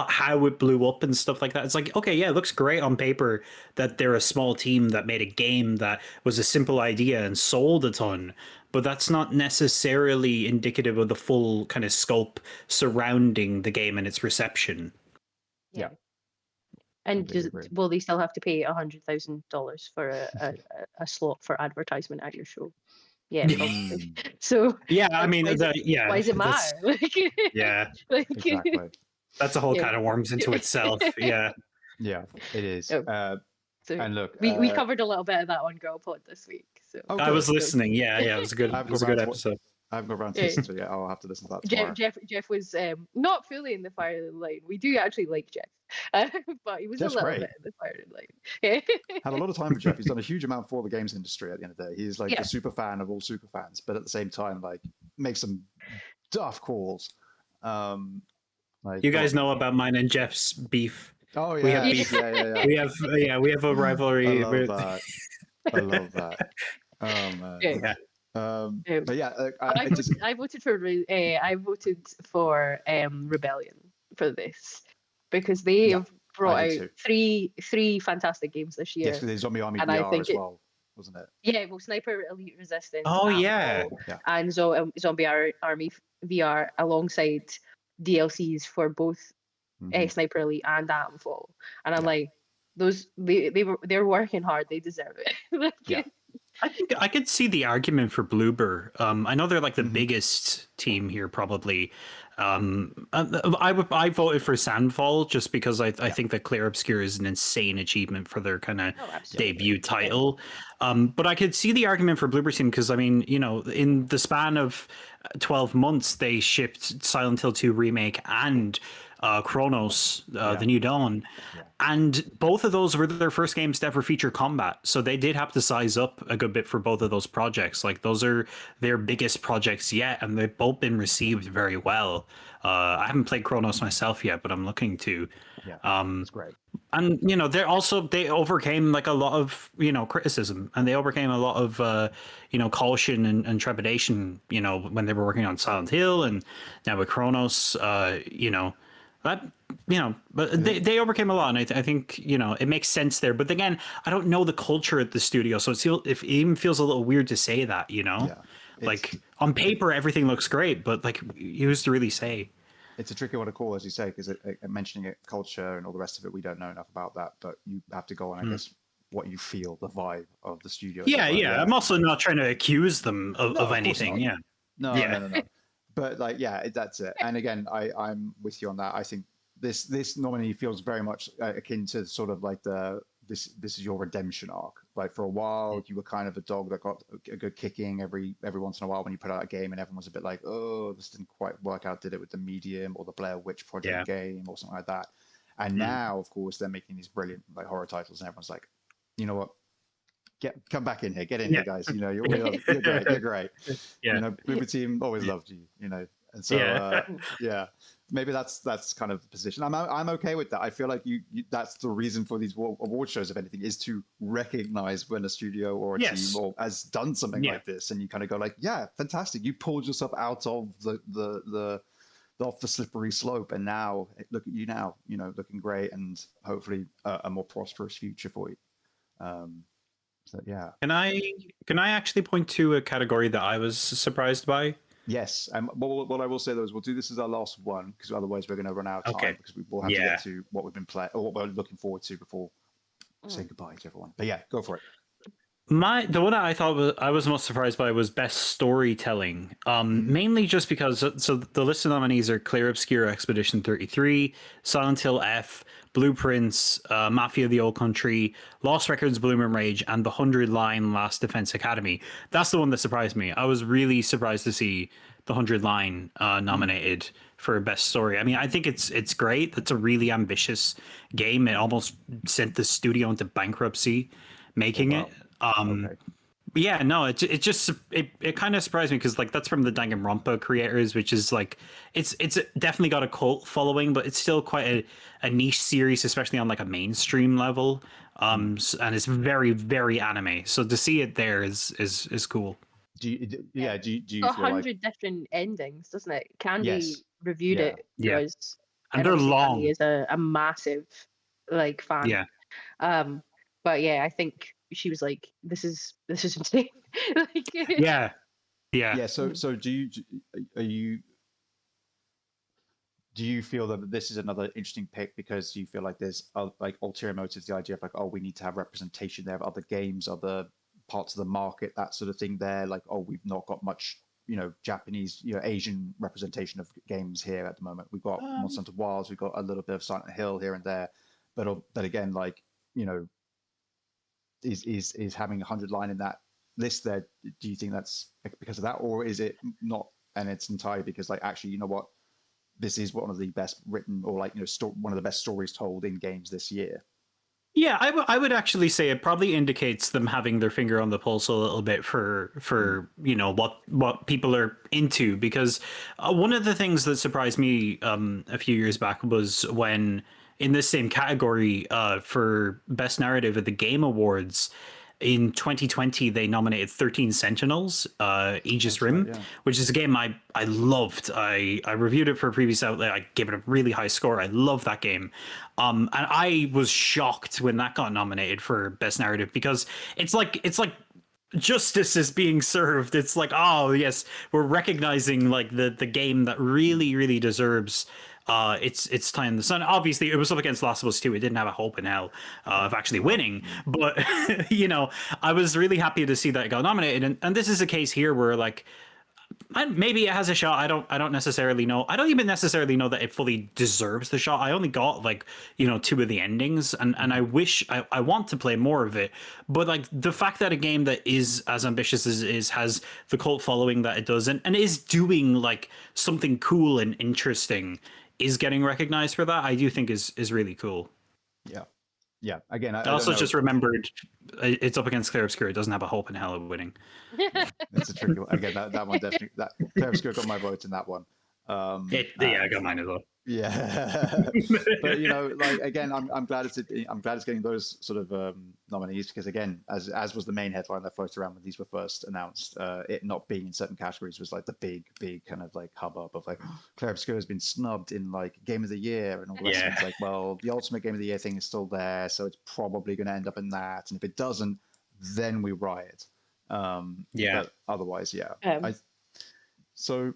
how it blew up and stuff like that. It's like, okay, yeah, it looks great on paper that they're a small team that made a game that was a simple idea and sold a ton, but that's not necessarily indicative of the full kind of scope surrounding the game and its reception. Yeah. And will they still have to pay $100,000 for a slot for advertisement at your show? Yeah. So yeah, I mean, why does it matter? Exactly. That's a whole kind of worms into itself. Yeah, it is. So and look, we covered a little bit of that on Girl Pod this week. So I was listening. Yeah, it was a good. It was a good episode. I haven't got around to listen to it yet. I'll have to listen to that tomorrow. Jeff was not fully in the firing line. We do actually like Jeff, but he was Jeff's a little bit in the firing line. Had a lot of time for Jeff. He's done a huge amount for the games industry. At the end of the day, he's like a super fan of all super fans, but at the same time, like makes some daft calls. You guys know about mine and Jeff's beef. Oh yeah, we have beef. We have a rivalry. I love that. Oh man. But yeah, I voted for Rebellion for this because they have brought out three fantastic games this year. Yes, because there's Zombie Army VR as well, wasn't it? Yeah, well, Sniper Elite Resistance. Oh yeah, and Zombie Army VR alongside DLCs for both Sniper Elite and Atomfall, and I'm like, they're working hard. They deserve it. I think I could see the argument for Bloober. I know they're like the biggest team here, probably. I voted for Sandfall just because I think that Clear Obscure is an insane achievement for their kind of debut title. But I could see the argument for Bloober team because I mean, you know, in the span of 12 months, they shipped Silent Hill 2 remake and Chronos, The New Dawn, and both of those were their first games to ever feature combat, so they did have to size up a good bit for both of those projects. Like, those are their biggest projects yet, and they've both been received very well. I haven't played Chronos myself yet, but I'm looking to. That's great. And you know, they overcame like a lot of, you know, criticism, and they overcame a lot of you know, caution and trepidation, you know, when they were working on Silent Hill, and now with Chronos, you know. But you know, but they overcame a lot, and I think, you know, it makes sense there. But again, I don't know the culture at the studio, so it even feels a little weird to say that, you know, like on paper everything looks great, but like, who's to really say? It's a tricky one to call, as you say, because mentioning it, culture and all the rest of it, we don't know enough about that. But you have to go on, I guess, what you feel, the vibe of the studio. Yeah. I'm also not trying to accuse them of anything. Yeah. No. But like, that's it. And again, I'm with you on that. I think this nominee feels very much akin to sort of like this is your redemption arc. Like, for a while, you were kind of a dog that got a good kicking every once in a while when you put out a game, and everyone was a bit like, oh, this didn't quite work out, did it, with the Medium or the Blair Witch Project game or something like that. And now, of course, they're making these brilliant like horror titles, and everyone's like, you know what? Come back in here, get in here, guys. You know, you're great. You're great. You know, Bloober team always loved you. You know, and so maybe that's kind of the position. I'm okay with that. I feel like you that's the reason for these award shows, if anything, is to recognize when a studio or a team has done something like this, and you kind of go like, yeah, fantastic. You pulled yourself out of the off the slippery slope, and now look at you now. You know, looking great, and hopefully a more prosperous future for you. So yeah. Can I actually point to a category that I was surprised by? Yes. What I will say though is we'll do this as our last one, because otherwise we're going to run out of time, because we will have to get to what we've been playing or what we're looking forward to before saying goodbye to everyone. But yeah, go for it. The one I thought I was most surprised by was best storytelling, mainly just because the list of nominees are Clear Obscure Expedition 33, Silent Hill F, Blueprints, Mafia: The Old Country, Lost Records: Bloom and Rage, and the 100-line Last Defense Academy. That's the one that surprised me. I was really surprised to see the 100-line nominated for best story. I mean, I think it's great. That's a really ambitious game. It almost sent the studio into bankruptcy making it. Yeah, no, it kind of surprised me because like that's from the Danganronpa creators, which is like it's definitely got a cult following, but it's still quite a niche series, especially on like a mainstream level. And it's very very anime. So to see it there is cool. Do you Got feel like 100 different endings, doesn't it? yes, Candy reviewed yeah, it Yeah, to us, and and they're obviously Candy long. is a massive like fan. Yeah, But yeah, I think she was like, this is insane." Like, yeah, yeah. yeah. So are you do you feel that this is another interesting pick because you feel like there's like ulterior motives, the idea of like, oh, we need to have representation there of other games, other parts of the market, that sort of thing there. Like, oh, we've not got much, Japanese, Asian representation of games here at the moment. We've got Monster Hunter Wilds, we've got a little bit of Silent Hill here and there, but again, like, is having 100 line in that list there? Do you think that's because of that, or is it not? And it's entirely because like actually, you know what? This is one of the best written, or like one of the best stories told in games this year. Yeah, I would actually say it probably indicates them having their finger on the pulse a little bit for what people are into, because one of the things that surprised me a few years back was when in this same category for best narrative at the Game Awards in 2020 they nominated 13 Sentinels, Aegis That's right, Rim, yeah. which is a game I loved. I reviewed it for a previous outlet. I gave it a really high score. I love that game. And I was shocked when that got nominated for best narrative, because it's like justice is being served. It's like, oh yes, we're recognizing like the game that really really deserves its time in the sun. Obviously, it was up against Last of Us 2. It didn't have a hope in hell of actually winning, but I was really happy to see that it got nominated. And this is a case here where like maybe it has a shot. I don't necessarily know. I don't even necessarily know that it fully deserves the shot. I only got like two of the endings, and I wish I want to play more of it. But like the fact that a game that is as ambitious as it is has the cult following that it does, and is doing like something cool and interesting, is getting recognized for that, I do think is really cool. Yeah. Yeah. Again, I I don't also know. just remembered it's up against Clair Obscur. It doesn't have a hope in hell of winning. It's a tricky one. Again, that one definitely, that Claire Obscur got my vote in that one. Yeah, I got mine as well. Yeah, but like again, I'm glad it's getting those sort of nominees, because again, as was the main headline that floated around when these were first announced, it not being in certain categories was like the big kind of like hubbub of like, Claire Obscur has been snubbed in like Game of the Year and all the rest. It's like, well, the ultimate Game of the Year thing is still there, so it's probably going to end up in that, and if it doesn't, then we riot. But otherwise, yeah. So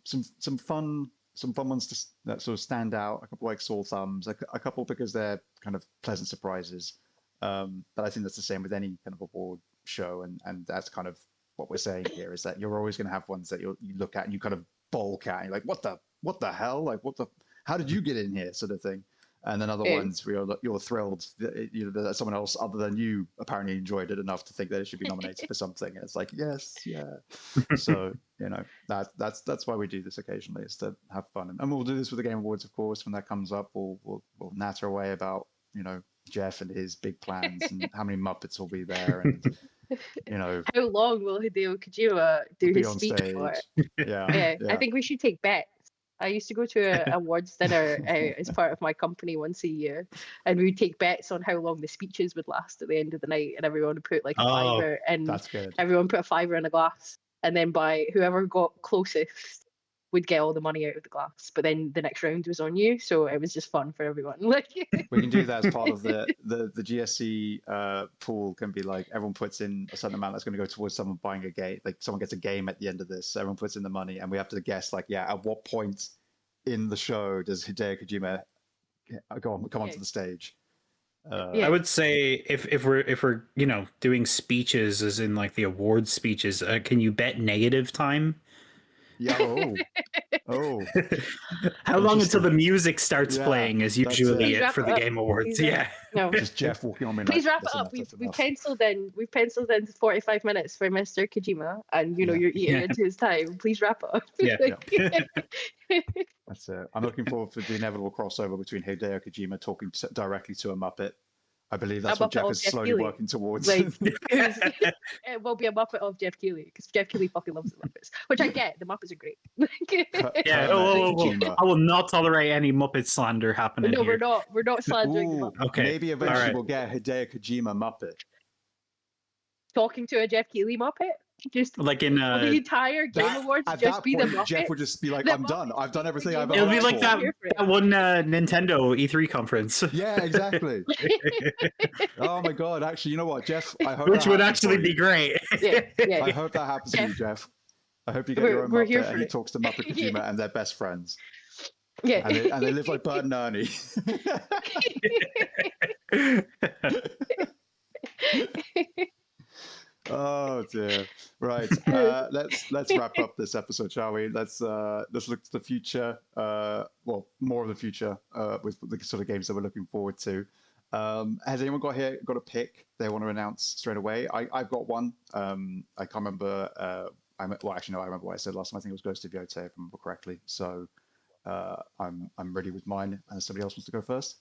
some fun ones that sort of stand out. A couple like sore thumbs, a couple because they're kind of pleasant surprises. But I think that's the same with any kind of award show, and that's kind of what we're saying here, is that you're always going to have ones that you look at and you kind of balk at, and you're like, what the hell, like how did you get in here, sort of thing. And then other ones where you're thrilled that someone else other than you apparently enjoyed it enough to think that it should be nominated for something. And it's like, yes, yeah. So that's why we do this occasionally, is to have fun. And we'll do this with the Game Awards, of course. When that comes up, we'll natter away about Jeff and his big plans and how many Muppets will be there, and how long will Hideo Kojima do be his on speech stage. for? Yeah. I think we should take bets. I used to go to an awards dinner as part of my company once a year, and we would take bets on how long the speeches would last at the end of the night, and everyone would put like a fiver, and that's good. everyone put a fiver in a glass, and then by whoever got closest would get all the money out of the glass. But then the next round was on you, so it was just fun for everyone. Like, we can do that as part of the GSC pool. Can be like, everyone puts in a certain amount that's going to go towards someone buying a game. Like someone gets a game at the end of this, so everyone puts in the money, and we have to guess like, at what point in the show does Hideo Kojima come onto the stage. I would say if we're doing speeches as in like the award speeches, can you bet negative time? Yeah. Oh. How long until the music starts playing is usually it for the Game Awards. No. Just Jeff walking on me. Please wrap it up. We've penciled in 45 minutes for Mr. Kojima, and you're eating into his time. Please wrap it up. That's it. I'm looking forward to the inevitable crossover between Hideo Kojima talking directly to a Muppet, I believe that's A what Muppet Jeff of is Jeff slowly Keighley. working towards. Like, it will be a Muppet of Jeff Keighley because Jeff Keighley fucking loves the Muppets, which I get. The Muppets are great. Yeah, I will not tolerate any Muppet slander happening No, here. we're not slandering the Ooh, Muppets. Okay. maybe eventually Alright. we'll get a Hideo Kojima Muppet. Talking to a Jeff Keighley Muppet, just Like in will the entire Game Awards At just that be point, the Muppets. Jeff would just be like, The "I'm done. Muppets I've done make the everything Game I've it'll be asked like for." that, Here for it. that one Nintendo E3 conference. Yeah, exactly. Oh my god! Actually, you know what, Jeff? I hope Which that would happens actually for be you. great. Yeah. I hope that happens for you, Jeff. I hope you get your own We're here Muppet for and he it. talks to Muppet Kojima Yeah. and they're best friends. Yeah. And they live like Bert and Ernie. Oh dear. Right. Let's wrap up this episode, shall we? Let's look to the future. Well, more of the future with the sort of games that we're looking forward to. Has anyone got a pick they want to announce straight away? I've got one. I can't remember. I remember what I said last time. I think it was Ghost of Yota, if I remember correctly. So I'm ready with mine. And somebody else wants to go first.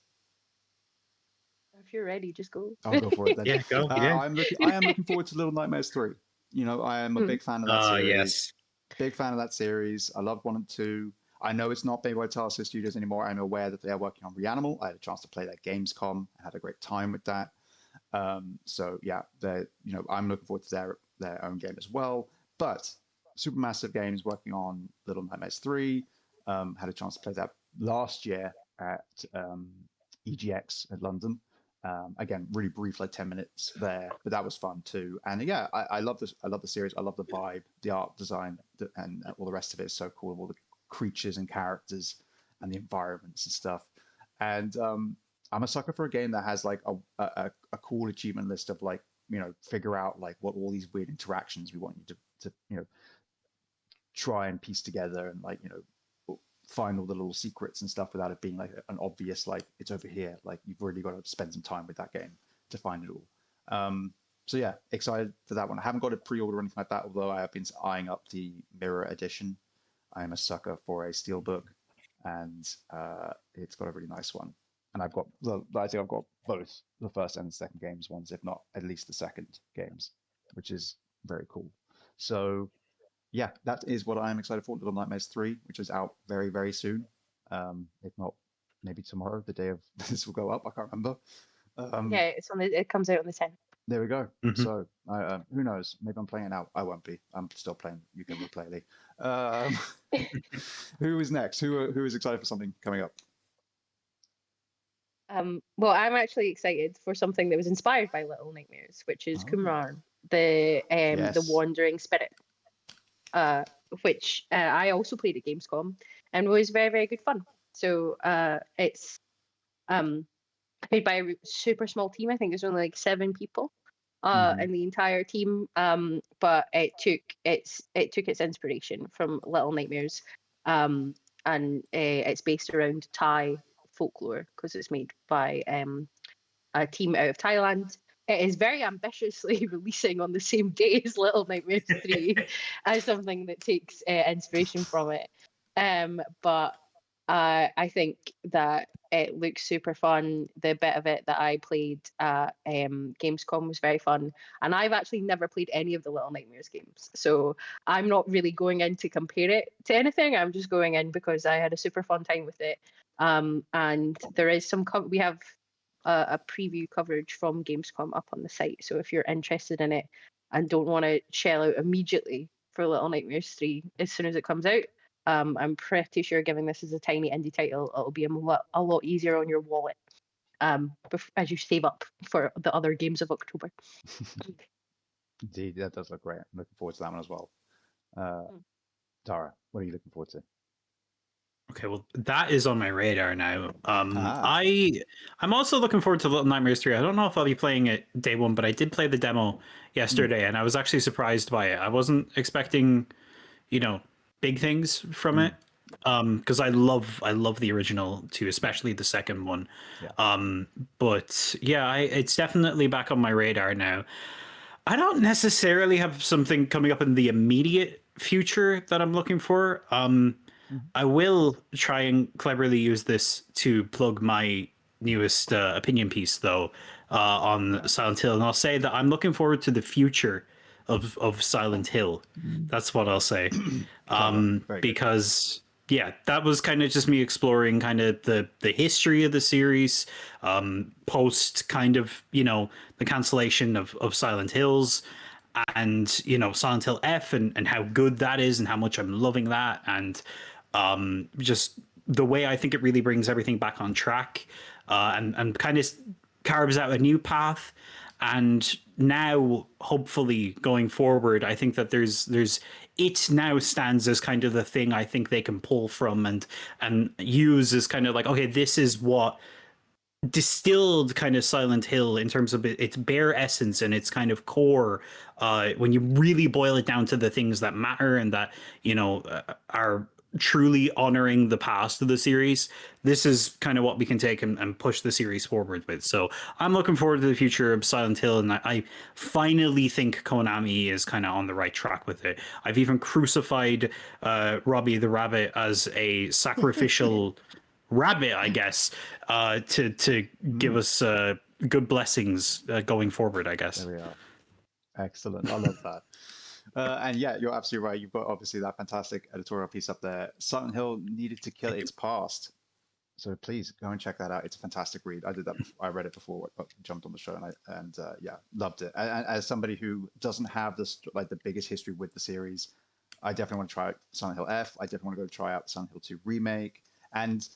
If you're ready, just go. I'll go for it then. Yeah, go. Yeah. I am looking forward to Little Nightmares 3. You know, I am a big fan of that series. Yes. Big fan of that series. I loved 1 and 2. I know it's not made by Tarsier Studios anymore. I'm aware that they are working on Reanimal. I had a chance to play that Gamescom. I had a great time with that. So yeah, I'm looking forward to their own game as well. But Supermassive Games working on Little Nightmares 3. Had a chance to play that last year at EGX at London. Again, really brief, like 10 minutes there, but that was fun too. And yeah, I love this. I love the series. I love the vibe, the art design, and all the rest of it is so cool. All the creatures and characters and the environments and stuff. And I'm a sucker for a game that has like a cool achievement list of like, figure out like what all these weird interactions we want you to try and piece together and like, find all the little secrets and stuff without it being like an obvious, like it's over here. Like you've really got to spend some time with that game to find it all. So yeah, excited for that one. I haven't got a pre-order or anything like that, although I have been eyeing up the Mirror Edition. I am a sucker for a steelbook, and it's got a really nice one. And I think I've got both the first and the second games ones, if not at least the second games, which is very cool. So yeah, that is what I am excited for. Little Nightmares 3, which is out very, very soon. If not, maybe tomorrow, the day of this will go up. I can't remember. Yeah, it comes out on the 10th. There we go. Mhm. So who knows? Maybe I'm playing it now. I won't be. I'm still playing Yooka-Replaylee. Who is next? Who is excited for something coming up? Well, I'm actually excited for something that was inspired by Little Nightmares, which is Qumran, the Yes. Wandering Spirit, which I also played at Gamescom and was very, very good fun. So it's made by a super small team. I think there's only like 7 people in the entire team, but it took its inspiration from Little Nightmares, and it's based around Thai folklore because it's made by a team out of Thailand. It is very ambitiously releasing on the same day as Little Nightmares 3 as something that takes inspiration from it. But I think that it looks super fun. The bit of it that I played at Gamescom was very fun. And I've actually never played any of the Little Nightmares games. So I'm not really going in to compare it to anything. I'm just going in because I had a super fun time with it. And there is we have a preview coverage from Gamescom up on the site. So if you're interested in it and don't want to shell out immediately for Little Nightmares 3 as soon as it comes out, I'm pretty sure giving this as a tiny indie title, it'll be a lot easier on your wallet as you save up for the other games of October. Indeed, that does look great. I'm looking forward to that one as well. Daire, what are you looking forward to? Okay, well, that is on my radar now. I'm also looking forward to Little Nightmares 3. I don't know if I'll be playing it day one, but I did play the demo yesterday, and I was actually surprised by it. I wasn't expecting, big things from it, because I love the original too, especially the second one. Yeah. But yeah, it's definitely back on my radar now. I don't necessarily have something coming up in the immediate future that I'm looking for. I will try and cleverly use this to plug my newest opinion piece, though. on Silent Hill, and I'll say that I'm looking forward to the future of Silent Hill. That's what I'll say. Because yeah, that was kind of just me exploring kind of the history of the series, post kind of, you know, the cancellation of Silent Hills, and, you know, Silent Hill F, and how good that is and how much I'm loving that, and just the way I think it really brings everything back on track, and kind of carves out a new path. And now, hopefully, going forward, I think that there's it now stands as kind of the thing I think they can pull from and use as kind of like, okay, this is what distilled kind of Silent Hill in terms of its bare essence and its kind of core, when you really boil it down to the things that matter and that, you know, are truly honoring the past of the series. This is kind of what we can take and push the series forward with. So I'm looking forward to the future of Silent Hill, and I finally think Konami is kind of on the right track with it. I've even crucified Robbie the Rabbit as a sacrificial rabbit, I guess, to give us good blessings going forward, I guess. There we are. Excellent. I love that. And yeah, you're absolutely right. You've got obviously that fantastic editorial piece up there. Silent Hill needed to kill its past. So please go and check that out. It's a fantastic read. I did that. I read it before I jumped on the show, and yeah, loved it. And as somebody who doesn't have this like the biggest history with the series, I definitely want to try out Silent Hill F. I definitely want to go try out Silent Hill 2 remake. And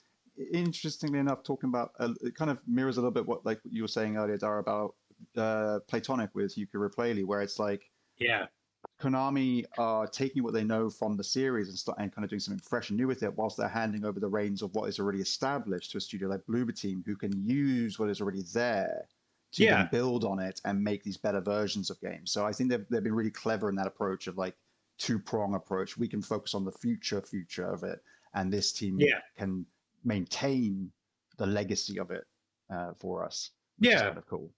interestingly enough, talking about it kind of mirrors a little bit what like you were saying earlier, Daire, about Platonic with Yooka-Replaylee, where it's like, yeah, Konami are taking what they know from the series and kind of doing something fresh and new with it, whilst they're handing over the reins of what is already established to a studio like Bloober Team, who can use what is already there to then build on it and make these better versions of games. So I think they've been really clever in that approach of like two-prong approach. We can focus on the future of it, and this team can maintain the legacy of it for us, which is kind of cool.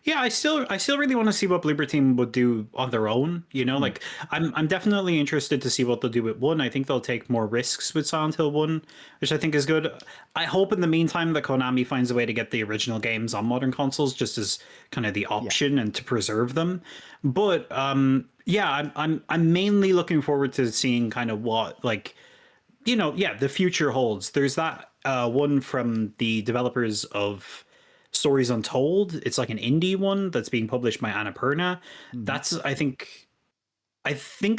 Yeah, I still really want to see what Bloober Team would do on their own. You know, like I'm definitely interested to see what they'll do with 1. I think they'll take more risks with Silent Hill 1, which I think is good. I hope in the meantime that Konami finds a way to get the original games on modern consoles, just as kind of the option and to preserve them. But yeah, I'm mainly looking forward to seeing kind of what, like, you know, the future holds. There's that one from the developers of Stories Untold. It's like an indie one that's being published by Annapurna. That's I think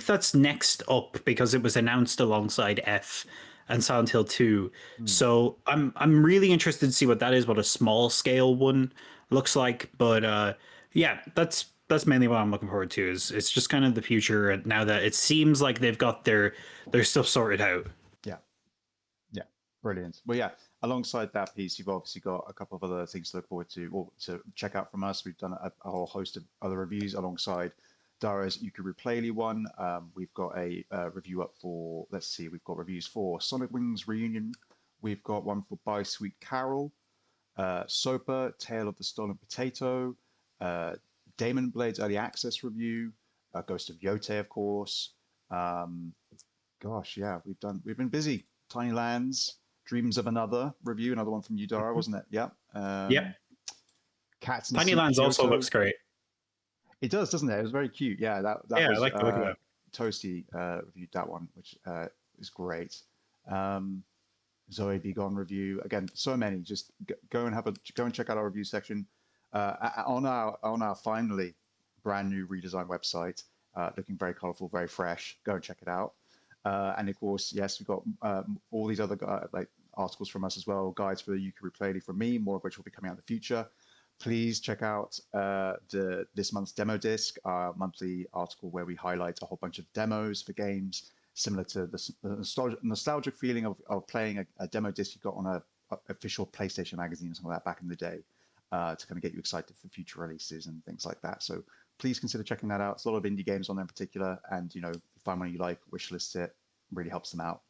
that's next up because it was announced alongside F and Silent Hill 2. So I'm really interested to see what that is, what a small scale one looks like. But yeah, that's mainly what I'm looking forward to. Is it's just kind of the future, and now that it seems like they've got their stuff sorted out. Yeah, brilliant. Well, yeah. Alongside that piece, you've obviously got a couple of other things to look forward to or to check out from us. We've done a whole host of other reviews alongside Daire's Yooka-Replaylee one. We've got a review up for, let's see, we've got reviews for Sonic Wings Reunion. We've got one for By Sweet Carol, Sopa, Tale of the Stolen Potato, Damon Blade's Early Access review, Ghost of Yote, of course. Gosh, yeah, we've been busy. Tiny Lands, Dreams of Another review, another one from you, Daire, wasn't it? Yeah. Cats. Tiny Lands also looks great. It does, doesn't it? It was very cute. Yeah, that was, I like the look of that. Toasty reviewed that one, which is great. Zoe Be Gone review. Again, so many. Just go and check out our review section on our finally brand new redesigned website, looking very colorful, very fresh. Go and check it out. And of course, yes, we've got all these other like articles from us as well, guides for the Yooka-Replaylee from me, more of which will be coming out in the future. Please check out this month's demo disc, our monthly article where we highlight a whole bunch of demos for games, similar to the nostalgic feeling of playing a demo disc you got on a official PlayStation magazine or something like that back in the day, to kind of get you excited for future releases and things like that. So please consider checking that out. It's a lot of indie games on there in particular, and you know, find one you like, wishlist it, really helps them out.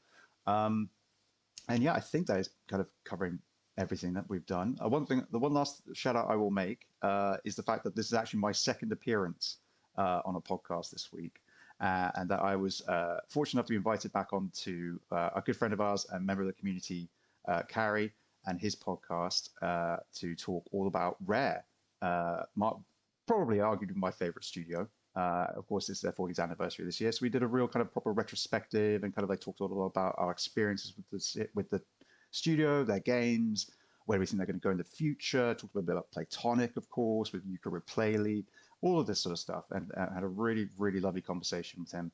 And yeah, I think that is kind of covering everything that we've done. The one last shout out I will make is the fact that this is actually my second appearance on a podcast this week, and that I was fortunate enough to be invited back on to a good friend of ours and member of the community, Carrie, and his podcast to talk all about Rare probably arguably my favorite studio. Of course, it's their 40th anniversary this year, so we did a real kind of proper retrospective and kind of like talked a little about our experiences with the studio, their games, where we think they're going to go in the future. Talked a bit about Platonic, of course, with Yooka-Replaylee, all of this sort of stuff, and had a really, really lovely conversation with him.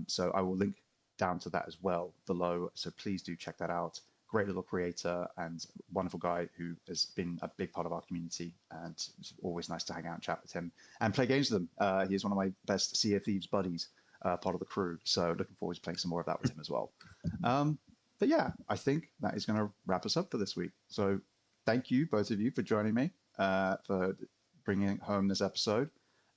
So I will link down to that as well below. So please do check that out. Great little creator and wonderful guy who has been a big part of our community, and it's always nice to hang out and chat with him and play games with him. He is one of my best Sea of Thieves buddies, part of the crew. So looking forward to playing some more of that with him as well. But yeah, I think that is going to wrap us up for this week. So thank you, both of you, for joining me, for bringing home this episode.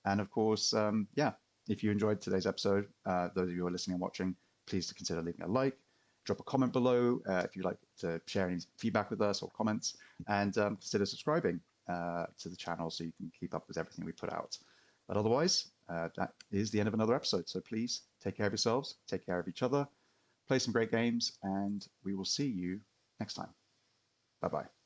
And of course, yeah, if you enjoyed today's episode, those of you who are listening and watching, please consider leaving a like, drop a comment below if you'd like to share any feedback with us or comments, and consider subscribing to the channel so you can keep up with everything we put out. But otherwise, that is the end of another episode. So please take care of yourselves, take care of each other, play some great games, and we will see you next time. Bye-bye.